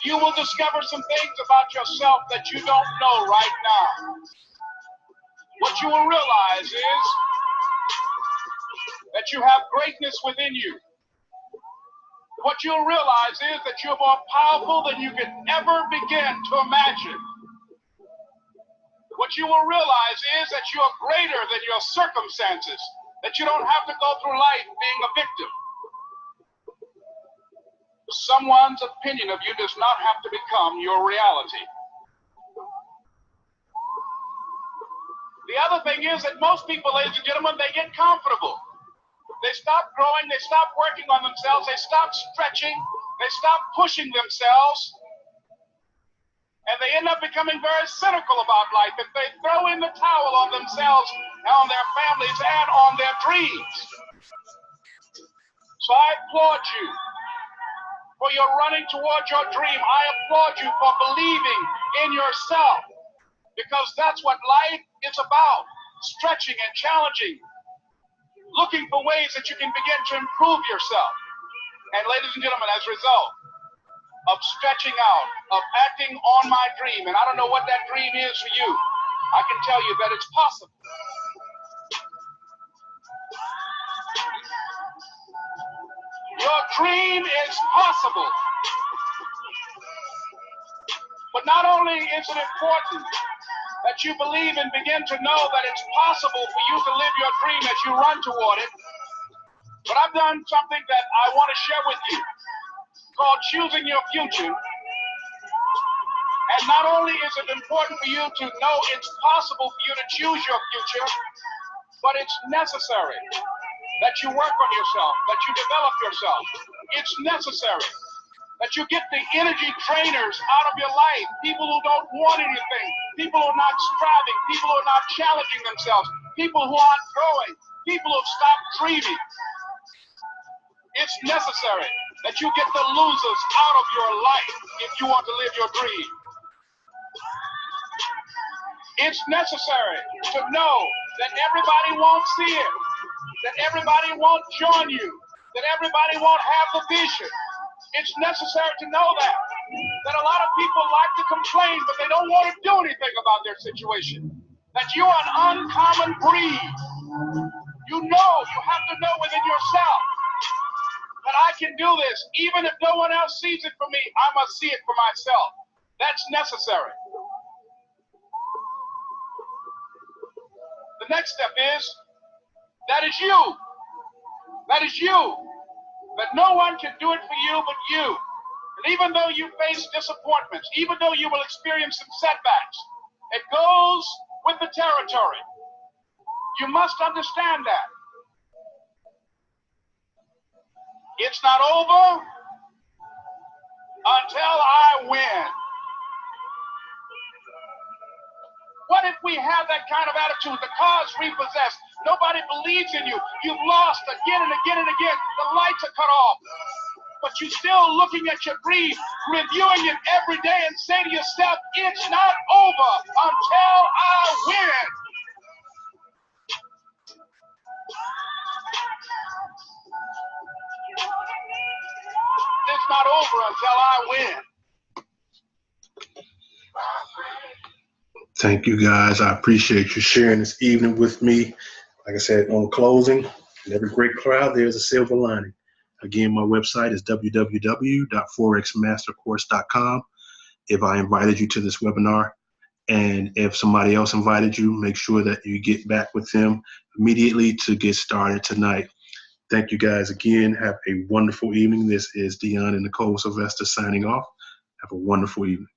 you will discover some things about yourself that you don't know right now. What you will realize is that you have greatness within you. What you'll realize is that you're more powerful than you can ever begin to imagine. What you will realize is that you are greater than your circumstances, that you don't have to go through life being a victim. Someone's opinion of you does not have to become your reality. The other thing is that most people, ladies and gentlemen, they get comfortable. They stop growing, they stop working on themselves, they stop stretching, they stop pushing themselves, and they end up becoming very cynical about life. If they throw in the towel on themselves, on their families, and on their dreams. So I applaud you for your running towards your dream. I applaud you for believing in yourself, because that's what life is about, stretching and challenging, looking for ways that you can begin to improve yourself. And ladies and gentlemen, as a result of stretching out, of acting on my dream, and I don't know what that dream is for you, I can tell you that it's possible. Your dream is possible. But not only is it important that you believe and begin to know that it's possible for you to live your dream as you run toward it, but I've done something that I want to share with you called choosing your future. And not only is it important for you to know it's possible for you to choose your future, but it's necessary that you work on yourself, that you develop yourself. It's necessary that you get the energy drainers out of your life, people who don't want anything, people who are not striving, people who are not challenging themselves, people who aren't growing, people who have stopped dreaming. It's necessary that you get the losers out of your life if you want to live your dream. It's necessary to know that everybody won't see it, that everybody won't join you, that everybody won't have the vision. It's necessary to know that a lot of people like to complain, but they don't want to do anything about their situation. That you are an uncommon breed. You have to know within yourself that I can do this. Even if no one else sees it for me, I must see it for myself. That's necessary. The next step is, that is you. That is you. That no one can do it for you but you. And even though you face disappointments, even though you will experience some setbacks, it goes with the territory. You must understand that. It's not over until I win. What if we have that kind of attitude? The car's repossessed. Nobody believes in you. You've lost again and again and again. The lights are cut off. But you're still looking at your dream, reviewing it every day, and say to yourself, it's not over until I win. It's not over until I win. Thank you, guys. I appreciate you sharing this evening with me. Like I said, on closing, in every great cloud, there's a silver lining. Again, my website is www.forexmastercourse.com. If I invited you to this webinar, and if somebody else invited you, make sure that you get back with them immediately to get started tonight. Thank you, guys, again. Have a wonderful evening. This is Dion and Nicole Sylvester signing off. Have a wonderful evening.